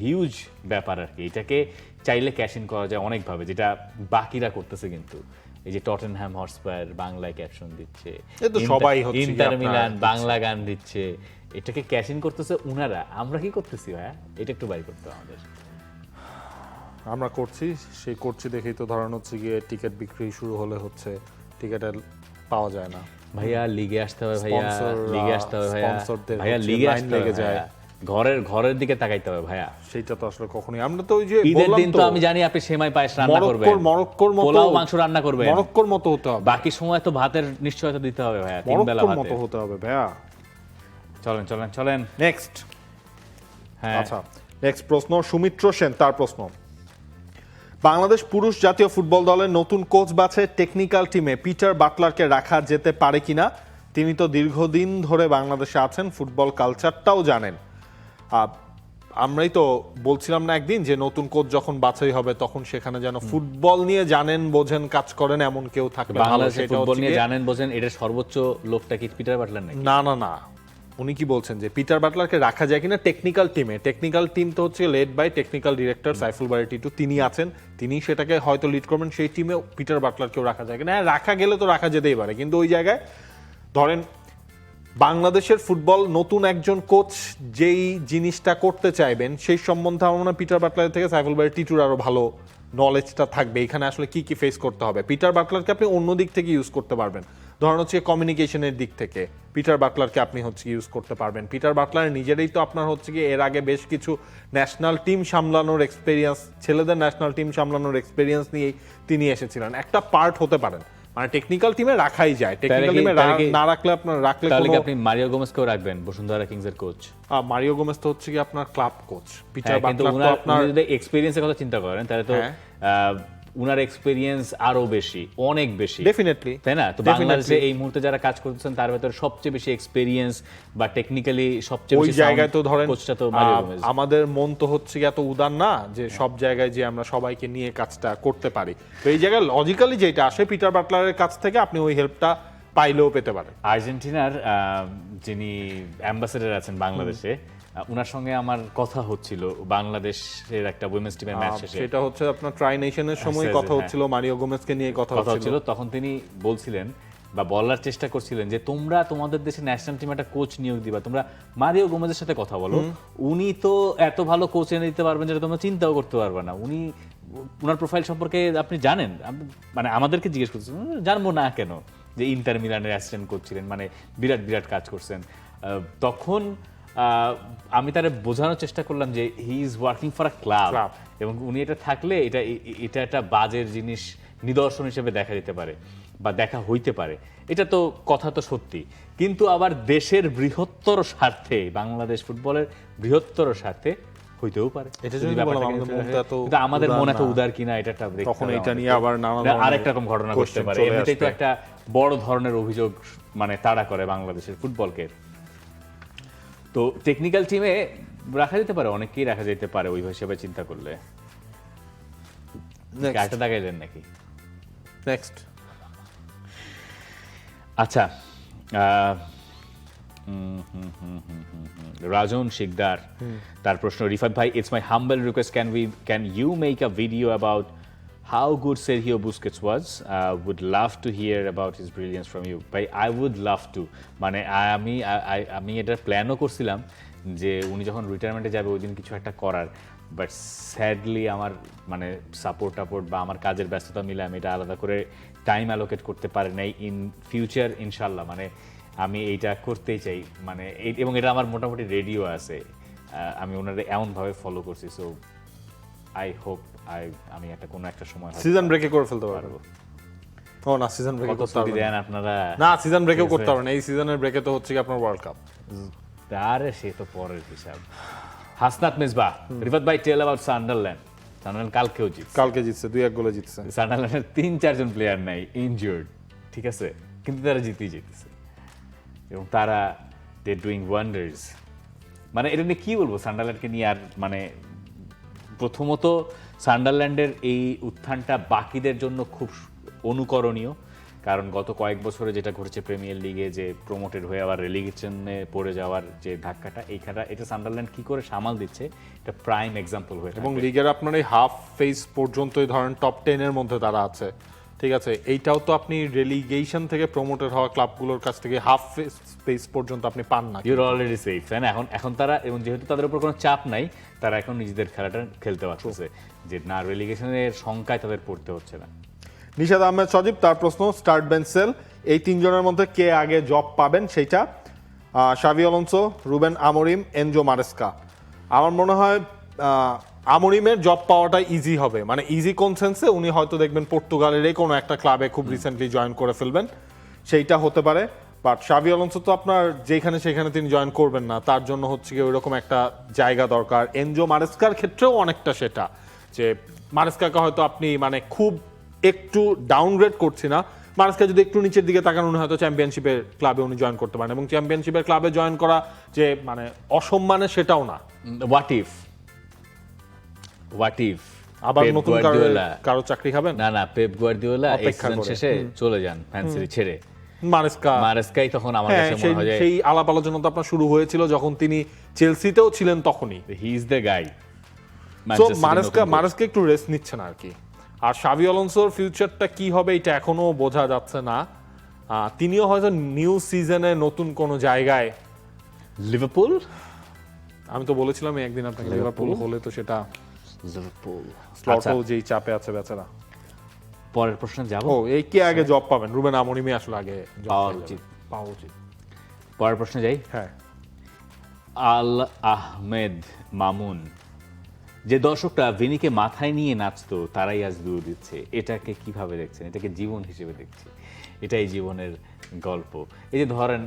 হিউজ ব্যাপার আর কি। এটাকে চাইলে ক্যাশ ইন করা যায় অনেকভাবে, যেটা বাকিরা করতেছে। কিন্তু এই যে টটেনহ্যাম হটস্পার বাংলায় ক্যাপশন দিচ্ছে, সবাই ইন্টার মিলান বাংলা গান দিচ্ছে, এটাকে ক্যাশ ইন করতেছে উনারা। আমরা কি করতেছি ভাইয়া? এটা একটু বাই করতে আমাদের। আমরা করছি, সেই করছি দেখেই তো ধরেন হচ্ছে গিয়ে টিকিট বিক্রি শুরু হলে হচ্ছে টিকিট পাওয়া যায় না। ভাইয়া লিগে আসতে হবে, ভাইয়া লিগে আসতে হবে, ভাইয়া লিগে আসতে লেগে যায়, ঘরের দিকে তাকাইতে হবে ভাইয়া। সেটা তো আসলে কখনোই আমরা তো ওই যে ঈদের দিন তো আমি জানি আপনি সেমাই পায়েস রান্না করবেন, মরক্কোর মতো পোলাও মাংস রান্না করবেন, মরক্কোর মতো হতে হবে। বাকি সময় তো ভাতের নিশ্চয়তা দিতে হবে ভাইয়া, তিন বেলা মরক্কোর মতো হতে হবে ভাইয়া। চলেন নেক্সট। হ্যাঁ আচ্ছা, নেক্সট প্রশ্ন সুমিত্র সেন, তার প্রশ্ন, বাংলাদেশ পুরুষ জাতীয় ফুটবল দলের নতুন কোচ বাছে টেকনিক্যাল টিমে পিটার বাটলারকে রাখা যেতে পারে কিনা? তিনি তো দীর্ঘদিন ধরে বাংলাদেশে আছেন, ফুটবল কালচারটাও জানেন। আমরাই তো বলছিলাম না একদিন যে নতুন কোচ যখন বাছাই হবে তখন সেখানে যেন ফুটবল নিয়ে জানেন বোঝেন কাজ করেন এমন কেউ থাকলে ভালো। সেটা ফুটবল নিয়ে জানেন বোঝেন এটার সর্বোচ্চ লোকটা কি পিটার বাটলার নাকি? না, উনি কি বলছেন যে পিটার বাটলারকে রাখা যায় কিনা টেকনিক্যাল টিমে? টেকনিক্যাল টিম তো হচ্ছে led by technical director Saiful Bari Titu, তিনি আছেন, তিনি সেটাকে হয়তো লিড করবেন। সেই টিমে পিটার বাটলারকেও রাখা যায় কিনা? হ্যাঁ, রাখা গেলে তো রাখা যেতেই পারে, কিন্তু ওই জায়গায় ধরেন বাংলাদেশের ফুটবল নতুন একজন কোচ যেই জিনিসটা করতে চাইবেন সেই সম্বন্ধে আমার মনে হয় পিটার বাটলার থেকে সাইফুল ভাই টিটুর আরো ভালো নলেজটা থাকবে এখানে আসলে কি কি ফেস করতে হবে। পিটার বাটলারকে আপনি অন্য দিক থেকে ইউজ করতে পারবেন, ধরেন হচ্ছে কমিউনিকেশনের দিক থেকে পিটার বাটলারকে আপনি হচ্ছে ইউজ করতে পারবেন। পিটার বাটলার নিজেরই তো আপনার হচ্ছে কি এর আগে বেশ কিছু ন্যাশনাল টিম সামলানোর এক্সপেরিয়েন্স, ছেলেদের ন্যাশনাল টিম সামলানোর এক্সপেরিয়েন্স নিয়েই তিনি এসেছিলেন। একটা পার্ট হতে পারেন, মানে টেকনিক্যাল টিমে রাখাই যায়, টেকনিক্যাল টিমে না রাখলে আপনার রাখলে তাহলে কি আপনি মারিও গোমেজকেও রাখবেন বসুন্ধরা কিংসের কোচ? মারিও গোমেজ তো হচ্ছে কি আপনার ক্লাব কোচ, পিটার কিন্তু বাটলার তো আপনার যদি এক্সপেরিয়েন্সের কথা চিন্তা করেন তাহলে তো উনার এক্সপেরিয়েন্স আরো বেশি, অনেক বেশি ডেফিনেটলি, তাই না? তো বাংলাদেশে এই মুহূর্তে যারা কাজ করতেছেন তার ভেতরে সবচেয়ে বেশি এক্সপেরিয়েন্স বা টেকনিক্যালি সবচেয়ে ওই বেশি জায়গায় তো ধরেন কোচটা তো মারিও গোমেজ। আমাদের মন তো হচ্ছে কি এত উদার না যে সব জায়গায় যে আমরা সবাইকে নিয়ে কাজটা করতে পারি। তো এই জায়গায় লজিক্যালি যেটা আসে পিটার বাটলারের কাছ থেকে আপনি ওই হেল্পটা পাইলেও পেতে পারেন। আর্জেন্টিনার যিনি অ্যাম্বাসেডর আছেন বাংলাদেশে, উনার সঙ্গে আমার কথা হচ্ছিল বাংলাদেশের একটা উইমেন্স টিমের ম্যাচ শেষে। সেটা হচ্ছে আপনার ট্রাই নেশনের সময় কথা হচ্ছিল, মারিও গোমেজকে নিয়ে কথা হচ্ছিল। তখন তিনি বলছিলেন বা বলার চেষ্টা করছিলেন যে তোমরা তোমাদের দেশে ন্যাশনাল টিমে একটা কোচ নিয়োগ দিবা, তোমরা মারিও গোমেজের সাথে কথা বলো, উনি তো এত ভালো কোচ এনে দিতে পারবেন যেটা তোমরা চিন্তাও করতে পারবে না। উনার প্রোফাইল সম্পর্কে আপনি জানেন? মানে আমাদেরকে জিজ্ঞেস করছেন, জানবো না কেন, যে ইন্টার মিলানের অ্যাসিস্ট্যান্ট কোচ ছিলেন, মানে বিরাট বিরাট কাজ করছেন। তখন আমি তারে বোঝানোর চেষ্টা করলাম যে he is working for a club, এবং উনি এটা থাকলে এটা একটা বাজের জিনিস নিদর্শন হিসেবে দেখা যেতে পারে বা দেখা হইতে পারে। এটা তো কথা তো সত্যি, কিন্তু আবার দেশের বৃহত্তর স্বার্থে, বাংলাদেশ ফুটবলের বৃহত্তর স্বার্থে হইতেও পারে। কিন্তু আমাদের মন এত উদার কিনা এটা তখন এটা নিয়ে আবার আরেকটা রকম ঘটনা ঘটতে পারে। এমনিতেই তো একটা বড় ধরনের অভিযোগ মানে তাড়া করে বাংলাদেশের ফুটবলকে। তো টেকনিক্যাল টিমে রাখা যেতে পারে, অনেকেই রাখা যেতে পারে ওই হিসেবে চিন্তা করলে। একটা দেখাইলেন নাকি? নেক্সট। আচ্ছা, রাজন শিকদার, তার প্রশ্ন, রিফাত ভাই, it's my humble request, can you make a video about how good Sergio Busquets was? Would love to hear about his brilliance from you. ভাই, I would love to, মানে আমি এটার প্ল্যানও করছিলাম যে উনি যখন রিটায়ারমেন্টে যাবে ওই দিন কিছু একটা করার, বাট স্যাডলি আমার মানে সাপোর্ট বা আমার কাজের ব্যস্ততা মিলে আমি এটা আলাদা করে টাইম অ্যালোকেট করতে পারি নাই। ইন ফিউচার ইনশাল্লাহ মানে আমি এইটা করতেই চাই, মানে এবং এটা আমার মোটামুটি রেডিও আছে, আমি ওনারা এমনভাবে ফলো করছি। সো আই হোপ আমি কোনো একটা সময় সিজন ব্রেকে করে ফেলতে পারবো। ও না, সিজন ব্রেকে করতে পারবেন দেন আপনারা? না, সিজন ব্রেকেও করতে পারবেন। এই সিজনের ব্রেকে তো হচ্ছে কি আপনার ওয়ার্ল্ড কাপ। আরে সে তো পরের হিসাব। হাসনাত মিসবাহ, রিফাত ভাই, টেল অ্যাবাউট সান্ডারল্যান্ড। সান্ডারল্যান্ড কালকে জিতছে 2-1 গোলে জিতছে। সান্ডারল্যান্ডের 3-4 জন প্লেয়ার নাই, ইনজুর্ড, ঠিক আছে, কিন্তু তারা জিতেছে এবং তারা দে ডুইং ওয়ান্ডার্স। মানে এটা নিয়ে কি বলবো সান্ডারল্যান্ডকে নিয়ে? আর মানে প্রথমত সান্ডারল্যান্ডের এই উত্থানটা বাকিদের জন্য খুব অনুকরণীয়, কারণ গত কয়েক বছরে যেটা ঘটেছে প্রিমিয়ার লিগে, যে প্রমোটেড হয়ে আবার রেলিগেশনে পড়ে যাওয়ার যে ধাক্কাটা, এটা সান্ডারল্যান্ড কি করে সামাল দিচ্ছে, এটা প্রাইম এক্সাম্পল হয়ে। এবং লিগের আপনার এই হাফ ফেজ পর্যন্তই ধরেন টপ 10 এর মধ্যে তারা আছে, ঠিক আছে। এইটাও তো আপনি রেলিগেশন থেকে প্রমোটেড হওয়া ক্লাবগুলোর কাছ থেকে হাফ ফেজ পর্যন্ত আপনি পান না। ইউর অলরেডি সেফ, তাই না? এখন তারা, এবং যেহেতু তাদের উপর কোনো চাপ নাই, তারা এখন নিজেদের খেলাটা খেলতে পারছে, যে না রেলিগেশনের সংখ্যায় তাদের পড়তে হচ্ছে না। নিশাদ আহমেদ সজীব, তার প্রশ্ন, স্টার্ট বেঞ্চ সেল এই 3 জনের মধ্যে কে আগে জব পাবেন সেইটা? শাভি Alonso, Ruben Amorim, Enzo Maresca. আমার মনে হয় আমরিমের জব পাওয়াটা ইজি হবে, মানে ইজি কোন সেন্সে, উনি হয়তো দেখবেন পর্তুগালের কোনো একটা ক্লাবে খুব রিসেন্টলি জয়েন করে ফেলবেন, সেইটা হতে পারে। বাট শাভি আলোনসো তো আপনার যেখানে সেখানে তিনি জয়েন করবেন না, তার জন্য হচ্ছে কি ওইরকম একটা জায়গা দরকার। এনজো মারেস্কার ক্ষেত্রেও অনেকটা সেটা, যে মারেস্কাকে হয়তো আপনি মানে খুব একটু ডাউনগ্রেড করছি না, মারেস্কা যদি একটু নিচের দিকে তাকান, উনি হয়তো চ্যাম্পিয়নশিপের ক্লাবে উনি জয়েন করতে পারেন, এবং চ্যাম্পিয়নশিপের ক্লাবে জয়েন করা যে মানে অসম্মানে সেটাও না। হোয়াট ইফ আবার নতুন কারো চাকরি খাবেন? না, পেপ গুয়ার্দিওলা এই সিজন শেষে চলে যান ম্যান সিটি ছেড়ে, মারেস্কাই তখন আমার কাছে মনে হয় সেই আলাপ আলোচনা তো আপনার শুরু হয়েছিল যখন তিনি চেলসিতেও ছিলেন, তখনই he is the guy. So Maresca একটু রেস্ট নিচ্ছেন আর কি। আর শাভি আলোনসোর ফিউচারটা কি হবে এটা এখনো বোঝা যাচ্ছে না। তিনিও হয়তো নিউ সিজনে নতুন কোনো জায়গায়, লিভারপুল আমি তো বলেছিলাম একদিন আপনাকে লিভারপুল হলে তো সেটা লিভারপুল স্লটও যেই চাপে আছে বেচারা। পরের প্রশ্নে যাব। ও এই কে আগে জব পাবেন? রুবেন আমরিমই আসলে আগে job পাওয়া পেয়ে যাবেন। উচিত। পাওয়া উচিত। পরের প্রশ্নে যাই। হ্যাঁ, আল আহমেদ মামুন, যে দর্শকরা ভিনিকে মাথায় নিয়ে নাচতো তারাই আজ দূর দিচ্ছে, এটাকে কিভাবে দেখছেন? এটাকে জীবন হিসেবে দেখছি, এটাই জীবনের গল্প। এই যে ধরেন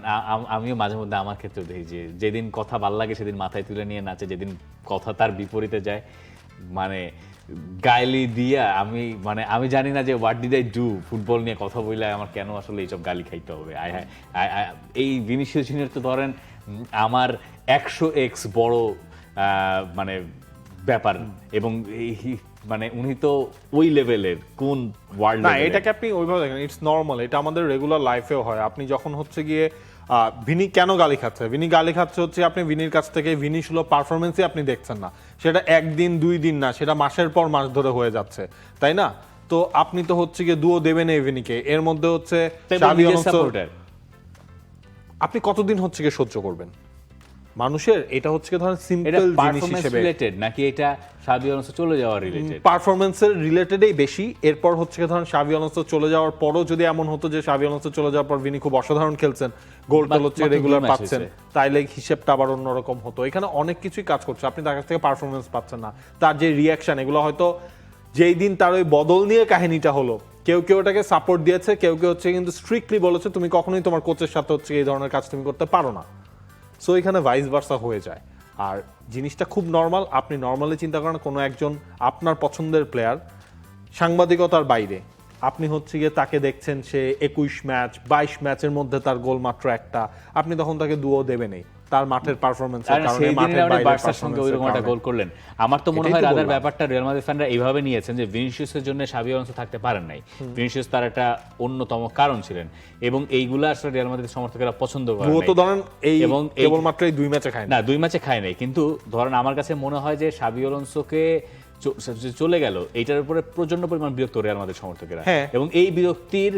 আমিও মাঝে মধ্যে আমার ক্ষেত্রে দেখি যে যেদিন কথা ভাল লাগে সেদিন মাথায় তুলে নিয়ে নাচে, যেদিন কথা তার বিপরীতে যায় মানে গালি দিয়া আমি জানি না যে what did I do, football নিয়ে কথা বললে আমার কেন আসলে এইসব গালি খাইতে হবে। এই ভিনিসিয়াস জুনিয়র তো ধরেন আমার 100x বড় মানে ব্যাপার, এবং মানে উনি তো ওই লেভেলের কোন ওয়ার্ল্ড না এটাকে আপনি ওইভাবে দেখেন, ইটস নর্মাল, এটা আমাদের রেগুলার লাইফেও হয়। আপনি যখন হচ্ছে গিয়ে ভিনি কেন গালি খাচ্ছে? ভিনি গালি খাচ্ছে হচ্ছে আপনি ভিনির কাছ থেকে ভিনি শুলো পারফরমেন্সই আপনি দেখছেন না, সেটা একদিন দুই দিন না, সেটা মাসের পর মাস ধরে হয়ে যাচ্ছে, তাই না? তো আপনি তো হচ্ছে গিয়ে দুও দেবেন এই ভিনিকে, এর মধ্যে হচ্ছে শাভি আলোনসো, আপনি কতদিন হচ্ছে গিয়ে সহ্য করবেন? মানুষের এটা হচ্ছে কি ধরেন সিম্পল জিনিস হিসেবে রিলেটেড নাকি এটা শাভি আলোনসো চলে যাওয়ার রিলেটেড? পারফরমেন্সের রিলেটেডই বেশি। এরপর হচ্ছে কি ধরেন শাভি আলোনসো চলে যাওয়ার পরও যদি এমন হতো যে শাভি আলোনসো চলে যাওয়ার পর ভিনি খুব অসাধারণ খেলছেন, গোল টোল হচ্ছে মাত্র রেগুলার 2 ম্যাচ পাচ্ছেন, তাইলে হিসেবটা আবার অন্যরকম হতো। এখানে অনেক কিছুই কাজ করছে, আপনি তার কাছ থেকে পারফরমেন্স পাচ্ছেন না, তার যে রিয়াকশন, এগুলো হয়তো যেই দিন তার ওই বদল নিয়ে কাহিনীটা হলো, কেউ কেউ ওটাকে সাপোর্ট দিয়েছে, কেউ কেউ হচ্ছে কিন্তু স্ট্রিক্টলি বলেছে তুমি কখনোই তোমার কোচের সাথে হচ্ছে এই ধরনের কাজ তুমি করতে পারো না। সো এখানে ভাইস ভার্সা হয়ে যায়। আর জিনিসটা খুব নর্মাল, আপনি নর্মালি চিন্তা করেন কোনো একজন আপনার পছন্দের প্লেয়ার সাংবাদিকতার বাইরে, আপনি হচ্ছে গিয়ে তাকে দেখছেন সে 21 ম্যাচ 22 ম্যাচের মধ্যে তার গোল মাত্র একটা, আপনি তখন তাকে দুও দেবেনই তার মাঠের পারফরম্যান্সের কারণে, মাঠের বাইরে বার্সার সঙ্গে ওইরকম একটা গোল করলেন। আমার তো মনে হয় রাদার ব্যাপারটা রিয়াল মাদ্রিদ ফ্যানরা এইভাবে নিয়েছেন যে ভিনিসিয়াসের জন্য শাভি আলোনসো থাকতে পারেন নাই, ভিনিসিয়াস তার একটা অন্যতম কারণ ছিলেন, এবং এইগুলা আসলে রিয়াল মাদ্রিদ সমর্থকেরা পছন্দ করেন। তো ধরেন এই এবং কেবলমাত্র এই 2 ম্যাচে খায় না, 2 ম্যাচে খায় নাই, কিন্তু ধরেন আমার কাছে মনে হয় যে শাভি আলোনসোকে চলে গেল এইটার উপরে প্রচন্ড পরিমাণ বিরক্ত রিয়াল মাদ্রিদ সমর্থকেরা, এবং এই বিরক্তির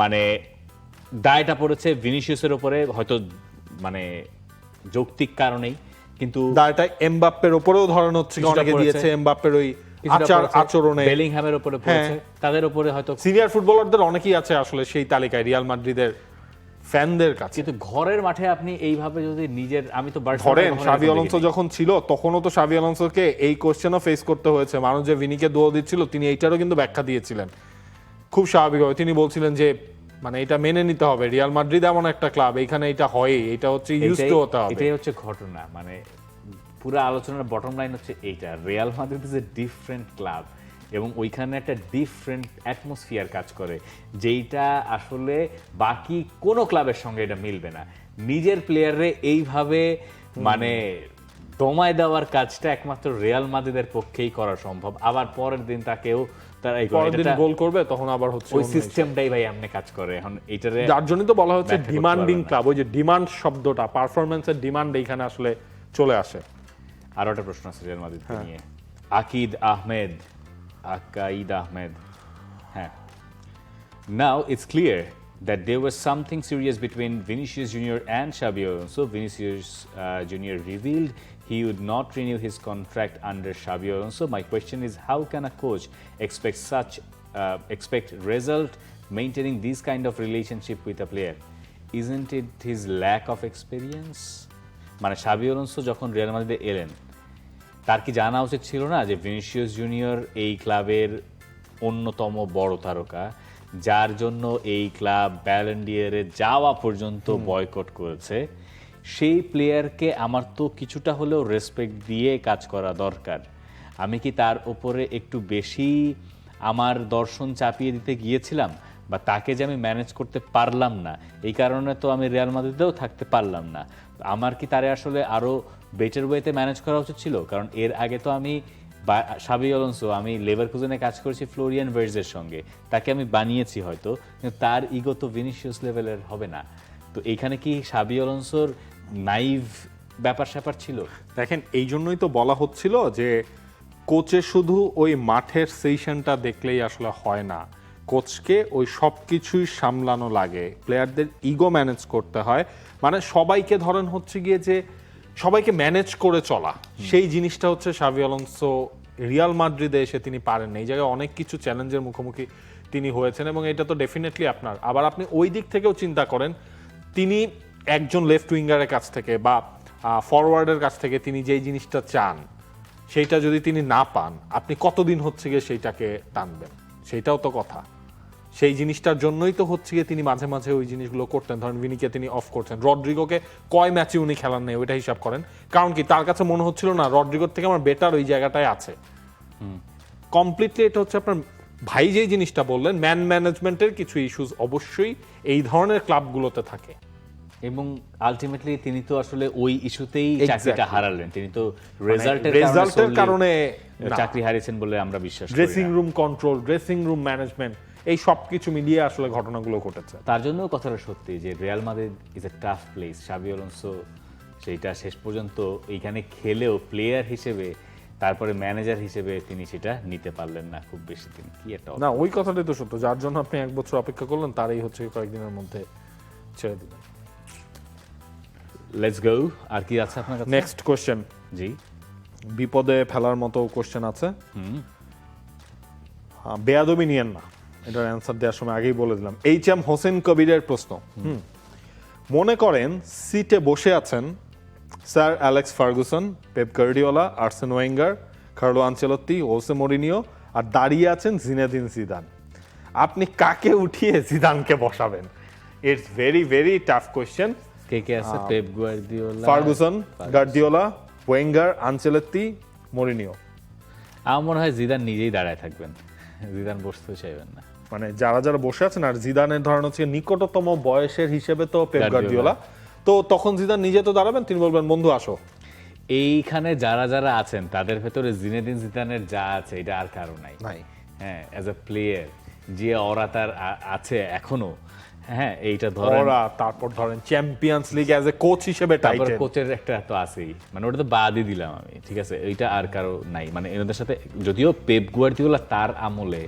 মানে দায়টা পড়েছে ভিনিসিয়াসের উপরে, হয়তো মানে যৌক্তিক কারণেই, কিন্তু দায়টা এমবাপ্পের উপরেও ধরেন হচ্ছে অনেকে দিয়েছে, এমবাপ্পের ওই আচরণে, বেলিংহামের উপরে পড়েছে, তাদের উপরে হয়তো সিনিয়র ফুটবলারদের অনেকেই আছে আসলে সেই তালিকায় রিয়াল মাদ্রিদের ফ্যানদের কাছে। কিন্তু ঘরের মাঠে আপনি এইভাবে যদি নিজের, আমি তো ধরেন শাভি আলোনসো যখন ছিল তখনও তো শাভি আলোনসোকে এই কোশ্চেনও ফেস করতে হয়েছে, মানুষ যে ভিনিকে দোয়া দিচ্ছিল তিনি এইটারও কিন্তু ব্যাখ্যা দিয়েছিলেন খুব স্বাভাবিকভাবে। তিনি বলছিলেন যে মানে এটা মেনে নিতে হবে, রিয়াল মাদ্রিদ এমন একটা ক্লাব, এখানে এটা হয়, এটা হচ্ছে ইউজ টু হতে হবে। এটাই হচ্ছে ঘটনা, মানে পুরো আলোচনার বটম লাইন হচ্ছে এইটা, Real Madrid is a different club, এবং ওইখানে একটা ডিফারেন্ট অ্যাটমসফিয়ার কাজ করে, যেইটা আসলে বাকি কোনো ক্লাবের সঙ্গে এটা মিলবে না। নিজের প্লেয়াররে এইভাবে মানে দমায় দেওয়ার কাজটা একমাত্র রিয়াল মাদ্রিদের পক্ষেই করা সম্ভব। আবার পরের দিন তাকেও তারা এই গোল করবে, তখন আবার হচ্ছে ওই সিস্টেমটাই ভাই এমনি কাজ করে। এখন এইটারে যার জন্যই তো বলা হচ্ছে ডিমান্ডিং ক্লাব, ওই যে ডিমান্ড শব্দটা, পারফরম্যান্সের ডিমান্ড এইখানে আসলে চলে আসে। আরো একটা প্রশ্ন আছে রিয়াল মাদ্রিদকে নিয়ে, আকাইদ আহমেদ। হ্যাঁ, now it's clear that there was something serious between Vinicius Junior and Xabi Alonso. Vinicius Junior revealed he would not renew his contract under Xabi Alonso. My question is, how can a coach expect result maintaining this kind of relationship with a player? Isn't it his lack of experience? মানে Xavi Alonso যখন Real মাদ্রিদে এলেন, তার কি জানা উচিত ছিল না যে ভিনিসিয়াস জুনিয়র এই ক্লাবের অন্যতম বড় তারকা, যার জন্য এই ক্লাব ব্যালন ডি'রে যাওয়া পর্যন্ত বয়কট করেছে? সেই প্লেয়ারকে আমার তো কিছুটা হলেও রেসপেক্ট দিয়ে কাজ করা দরকার। আমি কি তার উপরে একটু বেশি আমার দর্শন চাপিয়ে দিতে গিয়েছিলাম, বা তাকে যে আমি ম্যানেজ করতে পারলাম না, এই কারণে তো আমি রিয়াল মাদ্রিদেও থাকতে পারলাম না? আমার কি তারে আসলে আরো বেটার ওয়েতে ম্যানেজ করা উচিত ছিল? কারণ এর আগে তো আমি শাভি আলোনসো, আমি লেভারকুজেনে কাজ করেছি ফ্লোরিয়ান ভার্টজের সঙ্গে, তাকে আমি বানিয়েছি হয়তো, কিন্তু তার ইগো তো ভিনিসিয়াস লেভেলের হবে না। তো এইখানে কি শাভি আলোনসোর নাইভ ব্যাপার স্যাপার ছিল? দেখেন, এই জন্যই তো বলা হচ্ছিল যে কোচে শুধু ওই মাঠের সেশনটা দেখলেই আসলে হয় না, কোচকে ওই সব কিছুই সামলানো লাগে, প্লেয়ারদের ইগো ম্যানেজ করতে হয়, মানে সবাইকে ধরেন হচ্ছে গিয়ে যে সবাইকে ম্যানেজ করে চলা, সেই জিনিসটা হচ্ছে শাভি আলোনসো রিয়াল মাদ্রিদে এসে তিনি পারেন না। এই জায়গায় অনেক কিছু চ্যালেঞ্জের মুখোমুখি তিনি হয়েছেন এবং এটা তো ডেফিনেটলি আপনার। আবার আপনি ওই দিক থেকেও চিন্তা করেন, তিনি একজন লেফট উইঙ্গারের কাছ থেকে বা ফরওয়ার্ডের কাছ থেকে তিনি যেই জিনিসটা চান সেইটা যদি তিনি না পান, আপনি কতদিন হচ্ছে গিয়ে সেইটাকে টানবেন, সেইটাও তো কথা। সেই জিনিসটার জন্যই তো হচ্ছে গিয়ে তিনি মাঝে মাঝে ওই জিনিসগুলো করতেন। ধরেন ভিনিকে তিনি অফ করছেন, রড্রিগোকে কয় ম্যাচে উনি খেলান নেই ওইটা হিসাব করেন, কারণ কি তার কাছে মনে হচ্ছিল না রড্রিগোর থেকে আমার বেটার ওই জায়গাটায় আছে। কমপ্লিটলি এটা হচ্ছে আপনার ভাই যেই জিনিসটা বললেন, ম্যান ম্যানেজমেন্টের কিছু ইস্যুস অবশ্যই এই ধরনের ক্লাবগুলোতে থাকে। এবং আলটিমেটলি তিনি তো আসলে ওই ইস্যুতেই Exactly. চাকরিটা হারালেন, তিনি তো রেজাল্টের রেজাল্টের কারণে চাকরি হারিয়েছেন বলে আমরা বিশ্বাস করি ড্রেসিং না। Room control, dressing room management, এই সব কিছু মিলিয়ে আসলে ঘটনাগুলো ঘটেছে। তার জন্য কথাটা সত্যি যে Real Madrid is a tough place. Xavi Alonso সেইটা শেষ পর্যন্ত এইখানে খেলেও প্লেয়ার হিসেবে, তারপরে ম্যানেজার হিসেবে তিনি সেটা নিতে পারলেন না খুব বেশি দিন। কি একটা না, ওই কথাটাই তো সত্য, যার জন্য আপনি 1 বছর অপেক্ষা করলেন তারই হচ্ছে কয়েকদিনের মধ্যে ছেড়ে দিলেন। Let's go. আর কি আছে আপনার কাছে? নেক্সট কোশ্চেন, জি, বিপদে ফেলার মতো কোশ্চেন আছে। বেয়াদবি নিয়েন না, এটার অ্যান্সার দেওয়ার সময় আগেই বলে দিলাম। এইচ.এম. হোসেন কবিরের প্রশ্ন, মনে করেন সিটে বসে আছেন sir Alex Ferguson, Pep Guardiola, Arsene Wenger, Carlo Ancelotti, Jose Mourinho, আর দাঁড়িয়ে আছেন জিনেদিন জিদান। আপনি কাকে উঠিয়ে জিদানকে বসাবেন? It's very very tough question. কে কে আছে? Pep Guardiola, Ferguson, Guardiola, Wenger, Ancelotti, Mourinho. আমার মনে হয় জিদান নিজেই দাঁড়ায় থাকবেন, জিদান বসতে চাইবেন না। মানে যারা যারা বসে আছেন, আর জিদানের ধরেন হচ্ছে নিকটতম বয়সের হিসেবে তো পেপ গার্দিওলা। গার্দিওলা, তো তখন জিদান নিজে তো দাঁড়াবেন, তিনি বলবেন বন্ধু আসো। এইখানে যারা যারা আছেন তাদের ভেতরে জিনেদিন জিদানের যা আছে এটা আর কারো নাই। নাই। হ্যাঁ, অ্যাজ এ প্লেয়ার যে ওরা তার আছে এখনো। হ্যাঁ, এইটা ধরেন, ওরা তারপর ধরেন champions league as a coach হিসেবে তারপর টাইটেল। কোচের একটা তো আছেই, মানে ওটা তো বাদই দিলাম আমি, ঠিক আছে, এইটা আর কারো নাই। মানে এনাদের সাথে যদিও পেপ গার্দিওলা তার আমলে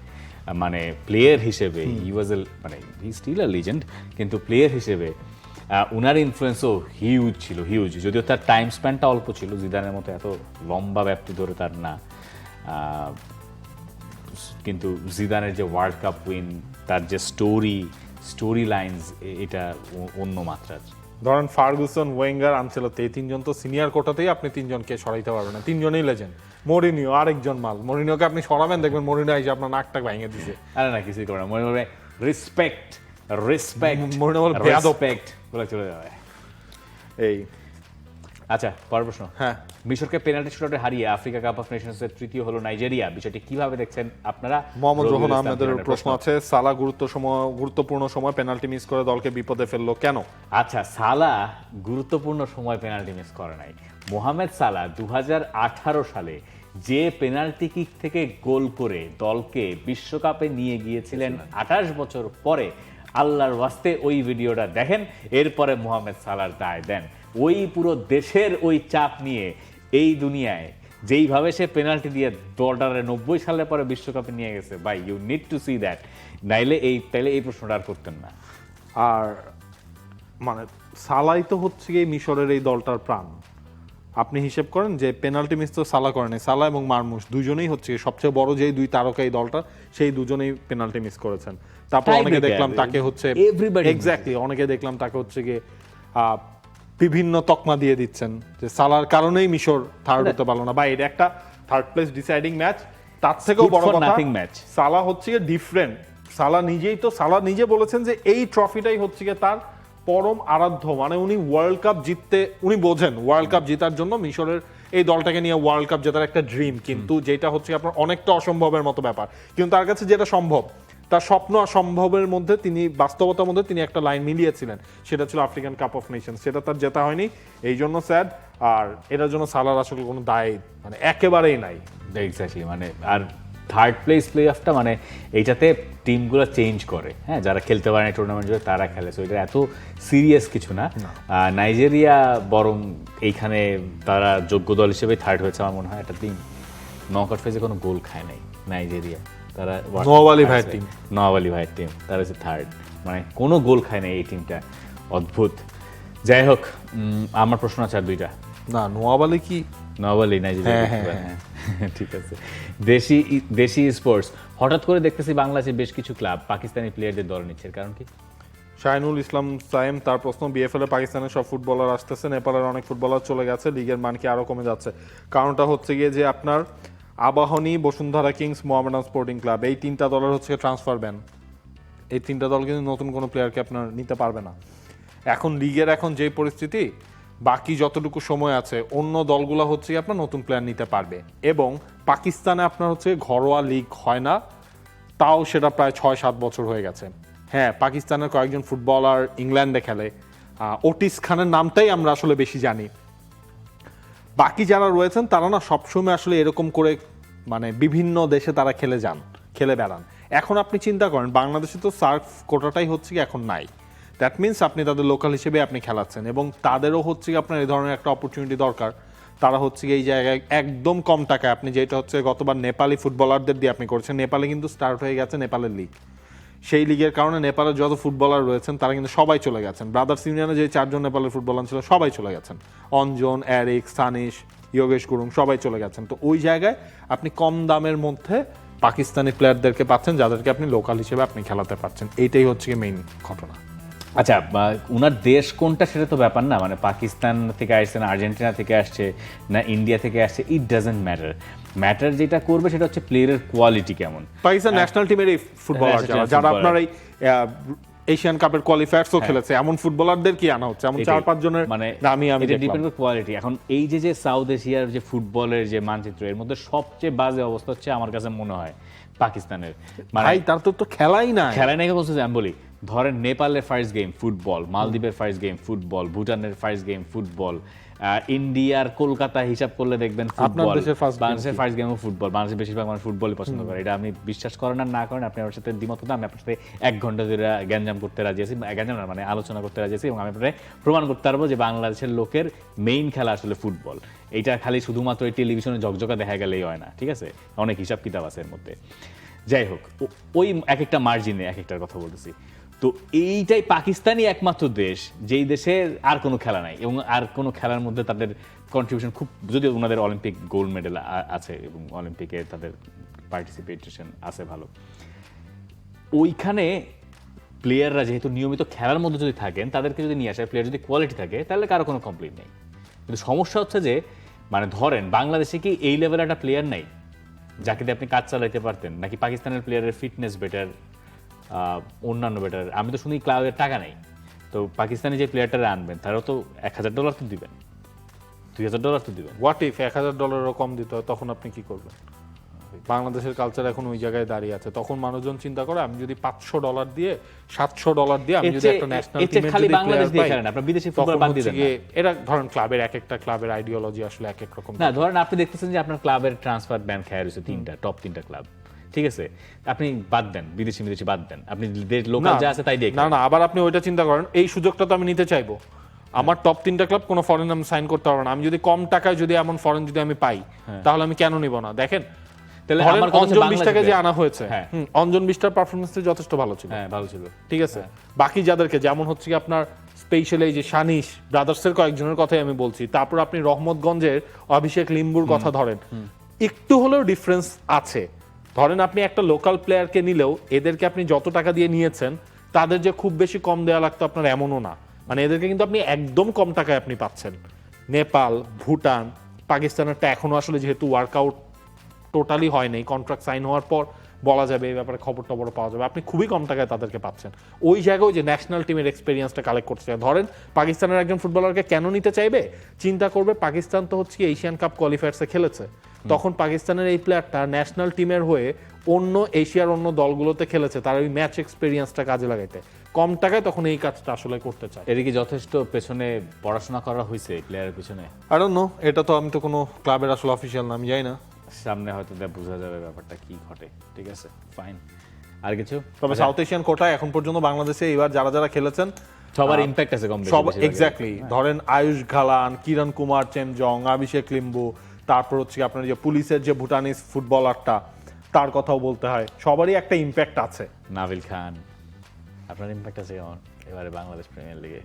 মানে প্লেয়ার হিসেবে হি ওয়াজ এ, মানে হি স্টিল আ লিজেন্ড, কিন্তু প্লেয়ার হিসেবে উনার ইনফ্লুয়েন্সও হিউজ ছিল, হিউজ। যদিও তার টাইম স্প্যানটা অল্প ছিল, জিদানের মতো এত লম্বা ব্যাপ্তি ধরে তার না, কিন্তু জিদানের যে ওয়ার্ল্ড কাপ উইন, তার যে স্টোরি লাইনস, এটা অন্য মাত্রার। ধরেন ফার্গুসন, ওয়েঙ্গার, আনচেলত্তি, এই তিনজন তো সিনিয়র কোটাতেই আপনি তিনজনকে সরাইতে পারবেন না, তিনজনই লেজেন্ড। মরিনিও আরেকজন মাল, মরিনিওকে আপনি সরাবেন, দেখবেন মরিনিও এসে আপনার নাকটা ভেঙে দিছে। আরে না, কিছুই করে না, মনে হবে রেসপেক্ট মনে হলো বেয়াদব। বলে চলে যাবে। এই আচ্ছা, পরের প্রশ্ন। হ্যাঁ, মিশরকে পেনাল্টি শুটআউটে হারিয়ে আফ্রিকা কাপ অফ নেশনসের তৃতীয় হলো নাইজেরিয়া, বিষয়টি কিভাবে দেখছেন আপনারা? মোহাম্মদ রোহন রবিউল ইসলাম আহমেদের জনের প্রশ্ন আছে, সালা গুরুত্বপূর্ণ সময় পেনাল্টি মিস করে দলকে বিপদে ফেললো কেন? আচ্ছা, সালাহ গুরুত্বপূর্ণ সময় পেনাল্টি মিস করে নাই। মোহামেদ সালাহ 2018 সালে যে পেনাল্টি কিক থেকে গোল করে দলকে বিশ্বকাপে নিয়ে গিয়েছিলেন 28 বছর পরে, আল্লাহর ওয়াস্তে ওই ভিডিওটা দেখেন, এরপরে মোহামেদ সালাহর দায় দেন। ওই পুরো দেশের ওই চাপ নিয়ে এই দুনিয়ায় যেইভাবে সে পেনাল্টি দিয়ে দলটারে 90 সালে পরে বিশ্বকাপে নিয়ে গেছে, ভাই you need to see that, তাইলে এই প্রশ্নটা আর করতেন না। আর মানে সালাই তো হচ্ছে গিয়ে মিশরের এই দলটার প্রাণ। আপনি হিসেব করেন যে পেনাল্টি মিস তো সালা করেনি, সালা এবং মারমুশ দুজনেই হচ্ছে সবচেয়ে বড় যেই দুই তারকা এই দলটা, সেই দুজনেই পেনাল্টি মিস করেছেন। তারপর Tie অনেকে breaker, দেখলাম তাকে হচ্ছে everybody এক্স্যাক্টলি, অনেকে দেখলাম তাকে হচ্ছে গিয়ে বিভিন্ন তকমা দিয়ে দিচ্ছেন যে সালার কারণেই মিশর থার্ড হতে পারলো না। বা এটা একটা থার্ড প্লেস ডিসাইডিং ম্যাচ, তার থেকেও Good বড় for কথা nothing match. সালা হচ্ছে গিয়ে ডিফারেন্ট। সালা নিজে বলেছেন যে এই ট্রফিটাই হচ্ছে গিয়ে তার পরম আরাধ্য, মানে উনি ওয়ার্ল্ড কাপ জিততে, উনি বোঝেন ওয়ার্ল্ড কাপ জেতার জন্য মিশরের এই দলটাকে নিয়ে ওয়ার্ল্ড কাপ জেতার একটা ড্রিম, কিন্তু যেটা হচ্ছে আপনার অনেকটা অসম্ভবের মতো ব্যাপার, কিন্তু তার কাছে যেটা সম্ভব, তার স্বপ্ন আর সম্ভবের মধ্যে তিনি বাস্তবতার মধ্যে তিনি একটা লাইন মিলিয়েছিলেন, সেটা ছিল আফ্রিকান কাপ অফ নেশনস। সেটা তার জেতা হয়নি, এই জন্য স্যাড। আর এটার জন্য সালার আসলে কোনো দায় মানে একেবারেই নাই। এক্স্যাক্টলি, মানে আর থার্ড প্লেস প্লে অফটা মানে এইটাতে টিমগুলো চেঞ্জ করে, হ্যাঁ, যারা খেলতে পারে না টুর্নামেন্ট জুড়ে তারা খেলে, সো এটা এত সিরিয়াস কিছু না। নাইজেরিয়া বরং এইখানে তারা যোগ্য দল হিসেবে থার্ড হয়েছে আমার মনে হয়। একটা টিম নকআউট ফেজে কোনো গোল খায় নাই নাইজেরিয়া, তারা নওয়াব আলী ভাইয়ের টিম। নওয়াব আলী ভাইয়ের টিম, তারা হচ্ছে থার্ড, মানে কোনো গোল খায় না এই টিমটা, অদ্ভুত। যাই হোক, আমার প্রশ্ন আছে আর দুইটা। না, নওয়াব আলী কি? নওয়াব আলী নাইজেরিয়া, ঠিক আছে। দেশি স্পোর্টস, হঠাৎ করে দেখতেছি বাংলাদেশের বেশ কিছু ক্লাব পাকিস্তানি প্লেয়ারদের দল নিচ্ছে, কারণ কি? শাহিনুল ইসলাম সাইম, তার প্রশ্ন, বিএফএল এ পাকিস্তানের সব ফুটবলার আসতেছে, নেপালের অনেক ফুটবলার চলে গেছে, লিগের মান কি আরো কমে যাচ্ছে? কারণটা হচ্ছে গিয়ে যে আপনার Abahani, Bashundhara Kings, Mohammedan Sporting Club, এই তিনটা দলের হচ্ছে ট্রান্সফার ব্যান। এই তিনটা দল কিন্তু নতুন কোনো প্লেয়ারকে আপনার নিতে পারবে না। এখন লিগের এখন যে পরিস্থিতি, বাকি যতটুকু সময় আছে অন্য দলগুলো হচ্ছে গিয়ে আপনার নতুন প্লেয়ার নিতে পারবে। এবং পাকিস্তানে আপনার হচ্ছে ঘরোয়া লিগ হয় না, তাও সেটা প্রায় 6-7 বছর হয়ে গেছে। হ্যাঁ, পাকিস্তানের কয়েকজন ফুটবলার ইংল্যান্ডে খেলে, ওটিস খানের নামটাই আমরা আসলে বেশি জানি। বাকি যারা রয়েছেন তারা না সবসময় আসলে এরকম করে মানে বিভিন্ন দেশে তারা খেলে বেড়ান। এখন আপনি চিন্তা করেন, বাংলাদেশে তো সার্ফ কোটাটাই হচ্ছে কি এখন নাই। দ্যাট মিনস আপনি তাদের লোকাল হিসেবে আপনি খেলাচ্ছেন, এবং তাদেরও হচ্ছে কি আপনার এই ধরনের একটা অপরচুনিটি দরকার। তারা হচ্ছে এই জায়গায় একদম কম টাকায়, আপনি যেটা হচ্ছে গতবার নেপালি ফুটবলারদের দিয়ে আপনি করেছেন, নেপালে কিন্তু স্টার্ট হয়ে গেছে নেপালের লিগ। সেই লিগের কারণে নেপালের যত ফুটবলার রয়েছেন তারা কিন্তু সবাই চলে গেছেন। ব্রাদার্স ইউনিয়নে যে 4 জন নেপালের ফুটবলার ছিল সবাই চলে গেছেন, অঞ্জন, এরিক, সানিশ, যোগেশ গুরুং সবাই চলে গেছেন। তো ওই জায়গায় আপনি কম দামের মধ্যে পাকিস্তানি প্লেয়ারদেরকে পাচ্ছেন, যাদেরকে আপনি লোকাল হিসেবে আপনি খেলাতে পারছেন। এইটাই হচ্ছে মেইন ঘটনা। আচ্ছা, উনার দেশ কোনটা সেটা তো ব্যাপার না, মানে পাকিস্তান থেকে আসছে না আর্জেন্টিনা থেকে আসছে না ইন্ডিয়া থেকে আসছে, ইট ডাজন্ট ম্যাটার যেটা করবে সেটা হচ্ছে প্লেয়ারের কোয়ালিটি কেমন। পাকিস্তান ন্যাশনাল টিমের এই ফুটবলার যারা আপনার এই এশিয়ান কাপের কোয়ালিফায়ার্সও খেলেছে, এমন ফুটবলারদের কি আনা হচ্ছে, এমন 4-5 জনের নামই আমি দেখলাম। ডিপেন্ড করে কোয়ালিটি। এখন এই যে সাউথ এশিয়ার যে ফুটবলের যে মানচিত্র, এর মধ্যে সবচেয়ে বাজে অবস্থা হচ্ছে আমার কাছে মনে হয় পাকিস্তানের। মানে তার তো খেলাই নাই বলছে যে, আমি বলি, ধরেন নেপালের ফার্স্ট গেম ফুটবল, মালদ্বীপের ফার্স্ট গেম ফুটবল, ভুটানের ফার্স্ট গেম ফুটবল, ইন্ডিয়ার কলকাতা হিসাব করলে দেখবেন ফুটবল, বাংলাদেশের ফার্স্ট গেমও ফুটবল। বাংলাদেশের বেশিরভাগ মানুষ ফুটবলই পছন্দ করে, এটা আপনি বিশ্বাস করেন আর না করেন, আপনি আমার সাথে দ্বিমত না, আমি আপনার সাথে 1 ঘন্টা ধরে গ্যাঞ্জাম করতে রাজি আছি, মানে আলোচনা করতে রাজি আছি, এবং আমি আপনাকে প্রমাণ করতে পারবো যে বাংলাদেশের লোকের মেইন খেলা আসলে ফুটবল। এইটা খালি শুধুমাত্র এই টেলিভিশনে ঝকঝকা দেখা গেলেই হয় না, ঠিক আছে? অনেক হিসাব কিতাব আছে এর মধ্যে। যাই হোক, ওই এক একটা মার্জিনে এক একটার কথা বলতেছি। তো এইটাই পাকিস্তানই একমাত্র দেশ যেই দেশে আর কোনো খেলা নাই, এবং আর কোনো খেলার মধ্যে তাদের কন্ট্রিবিউশন খুব, যদিও ওনাদের অলিম্পিক গোল্ড মেডেল আছে এবং অলিম্পিকে তাদের পার্টিসিপেশন আছে ভালো, ওইখানে প্লেয়াররা যেহেতু নিয়মিত খেলার মধ্যে যদি থাকেন, তাদেরকে যদি নিয়ে আসে, প্লেয়ার যদি কোয়ালিটি থাকে, তাহলে কারো কোনো কমপ্লেইন নেই। কিন্তু সমস্যা হচ্ছে যে, মানে ধরেন বাংলাদেশে কি এই লেভেলের একটা প্লেয়ার নাই যাকে দিয়ে আপনি কাজ চালাইতে পারতেন, নাকি পাকিস্তানের প্লেয়ারের ফিটনেস বেটার, অন্যান্য বেটার? আমি তো শুনি ক্লাবের টাকা নেই, তো পাকিস্তানি যে প্লেয়ারটারা আনবেন তারাও তো $1000 তো দিবেন, $2000 তো দিবেন। হোয়াট ইফ $1000 কম দিতে হয়, তখন আপনি কি করবেন? বাংলাদেশের কালচার এখন ওই জায়গায় দাঁড়িয়ে আছে, তখন মানুষজন চিন্তা করে আমি যদি $500 দিয়ে $700 দিয়ে আমি যদি একটা ন্যাশনাল টিমে খালি বাংলাদেশ দিয়ে খেলেন, আপনার বিদেশি ফুটবল বাদ দিয়ে দেন। এটা ধরেন ক্লাবের এক একটা ক্লাবের আইডিওলজি আসলে এক এক রকম। না, ধরেন আপনি দেখতেছেন যে আপনার ক্লাবের ট্রান্সফার ব্যান খেয়ে রয়েছে 3টা, টপ 3টা ক্লাব, ঠিক আছে? আপনি বাদ দেন, বিদেশি বাদ দেন, আপনি লোকাল যা আছে তাই দেখেন। না, আবার আপনি ওইটা চিন্তা করেন, এই সুযোগটা তো আমি নিতে চাইবো, আমার টপ 3টা ক্লাব কোনো ফরেন আমি সাইন করতে পারবো না, আমি যদি কম টাকায় যদি এমন ফরেন যদি আমি পাই, তাহলে আমি কেন নিব না? দেখেন, তাহলে আমার অঞ্জন 20টাকে যে আনা হয়েছে, অঞ্জন 20টার পারফরমেন্স যথেষ্ট ভালো ছিল, ভালো ছিল, ঠিক আছে? বাকি যাদেরকে, যেমন হচ্ছে কি আপনার স্পেশালি এই যে সানিশ, ব্রাদার্সের কয়েকজনের কথাই আমি বলছি, তারপর আপনি রহমতগঞ্জের অভিষেক লিম্বুর কথা ধরেন, একটু হলেও ডিফারেন্স আছে। ধরেন আপনি একটা লোকাল প্লেয়ারকে নিলেও এদেরকে আপনি যত টাকা দিয়ে নিয়েছেন, তাদের যে খুব বেশি কম দেওয়া লাগতো আপনার এমনও না, মানে এদেরকে কিন্তু আপনি একদম কম টাকায় আপনি পাচ্ছেন। নেপাল, ভুটান, পাকিস্তানেরটা এখনো আসলে যেহেতু ওয়ার্কআউট টোটালি হয় নাই, কন্ট্রাক্ট সাইন হওয়ার পর বলা যাবে, এই ব্যাপারে খবর টবর পাওয়া যাবে, আপনি খুবই কম টাকায় তাদেরকে পাচ্ছেন। ওই জায়গায় যে ন্যাশনাল টিমের এক্সপেরিয়েন্সটা কালেক্ট করতে চায়, ধরেন পাকিস্তানের একজন ফুটবলারকে কেন নিতে চাইবে, চিন্তা করবে পাকিস্তান তো হচ্ছে এশিয়ান কাপ কোয়ালিফায়ার্সে খেলেছে, তখন পাকিস্তানের এই প্লেয়ারটা ন্যাশনাল টিমের হয়ে অন্য এশিয়ার অন্য দলগুলোতে খেলেছে, তার ওই ম্যাচ এক্সপেরিয়েন্সটা কাজে লাগাইতে কম টাকায় তখন এই কাজটা আসলে করতে চায়। এদিকে যথেষ্ট পেছনে পড়াশোনা করা হয়েছে প্লেয়ারের পেছনে, আই ডোন্ট নো, এটা তো আমি তো কোনো ক্লাবের আসলে অফিসিয়াল নাম জানি না, সামনে হয়তো বোঝা যাবে ব্যাপারটা কি ঘটে, ঠিক আছে, ফাইন। আর কিছু? তবে সাউথ এশিয়ান কোটায় এখন পর্যন্ত বাংলাদেশে এবার যারা খেলেছেন সবার ইম্প্যাক্ট আছে কম বেশি, সব এক্স্যাক্টলি। ধরেন আয়ুষ ঘালান, কিরণ কুমার চেমজং, অভিষেক লিম্বু, তারপর হচ্ছে আপনার যে পুলিশের যে ভুটানিজ ফুটবলারটা, তার কথাও বলতে হয়, সবারই একটা ইম্প্যাক্ট আছে। নাবিল খান, আপনার ইম্প্যাক্ট আছে কেমন এবারে বাংলাদেশ প্রিমিয়ার লিগে?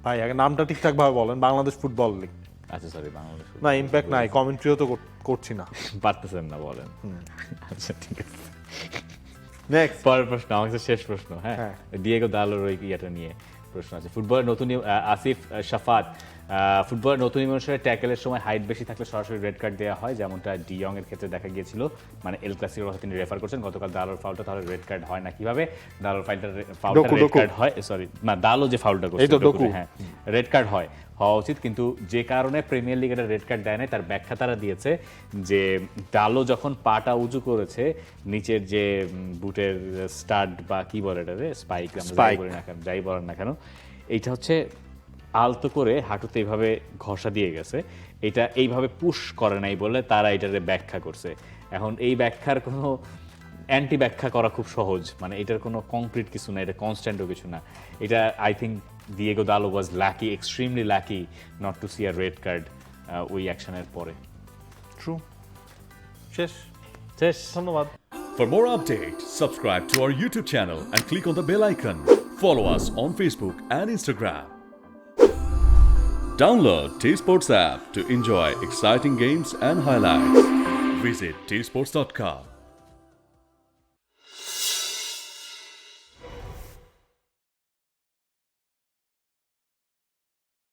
ভাই আগে নামটা ঠিকঠাক ভাবে বলেন, বাংলাদেশ ফুটবল লিগ। আচ্ছা সরি, বাংলাদেশ না ইম্প্যাক্ট নাই, কমেন্ট্রিও তো করছি না। পারতেছেন না বলেন। আচ্ছা ঠিক আছে, নেক্সট পরের প্রশ্ন আমার কাছে শেষ প্রশ্ন। হ্যাঁ, হ্যাঁ। ডিয়েগো দালোর ওই ইয়েটা নিয়ে প্রশ্ন আছে। ফুটবলের নতুন আসিফ শাফাত, ফুটবলের নতুন নিয়ম অনুসারে ট্যাকেলের সময় হাইট বেশি থাকলে সরাসরি রেড কার্ড দেওয়া হয়, যেমনটা ডিয়ং এর ক্ষেত্রে দেখা গিয়েছিল। মানে এল ক্লাসিকোর কথা তিনি রেফার করছেন, গতকাল দালোর ফাউলটা তাহলে রেড কার্ড হয় না কিভাবে? দালোর ফাউলটা রেড কার্ড হয়, সরি না দালো যে ফাউলটা করছে হ্যাঁ রেড কার্ড হওয়া উচিত, কিন্তু যে কারণে প্রিমিয়ার লিগ এটা রেড কার্ড দেয় না তার ব্যাখ্যা তারা দিয়েছে যে ডালো যখন পাটা উঁচু করেছে, নিচের যে বুটের স্টাড বা কি বলে এটারে স্পাইক আমরা যাই বলি না কেন, যাই বলেন না কেন, এইটা হচ্ছে আলতো করে হাঁটুতে এইভাবে ঘষা দিয়ে গেছে, এটা এইভাবে পুশ করে নাই বলে তারা এটারে ব্যাখ্যা করছে। এখন এই ব্যাখ্যার কোনো অ্যান্টি ব্যাখ্যা করা খুব সহজ, মানে এটার কোনো কংক্রিট কিছু না, এটা কনস্ট্যান্টও কিছু না। এটা I think Diogo Dalot was lucky, extremely lucky not to see a red card ওই অ্যাকশনের পরে। ট্রু। শেষ। ধন্যবাদ। For more updates, subscribe to our YouTube channel and click on the bell icon. Follow us on Facebook and Instagram. Download T-Sports app to enjoy exciting games and highlights. Visit tsports.com.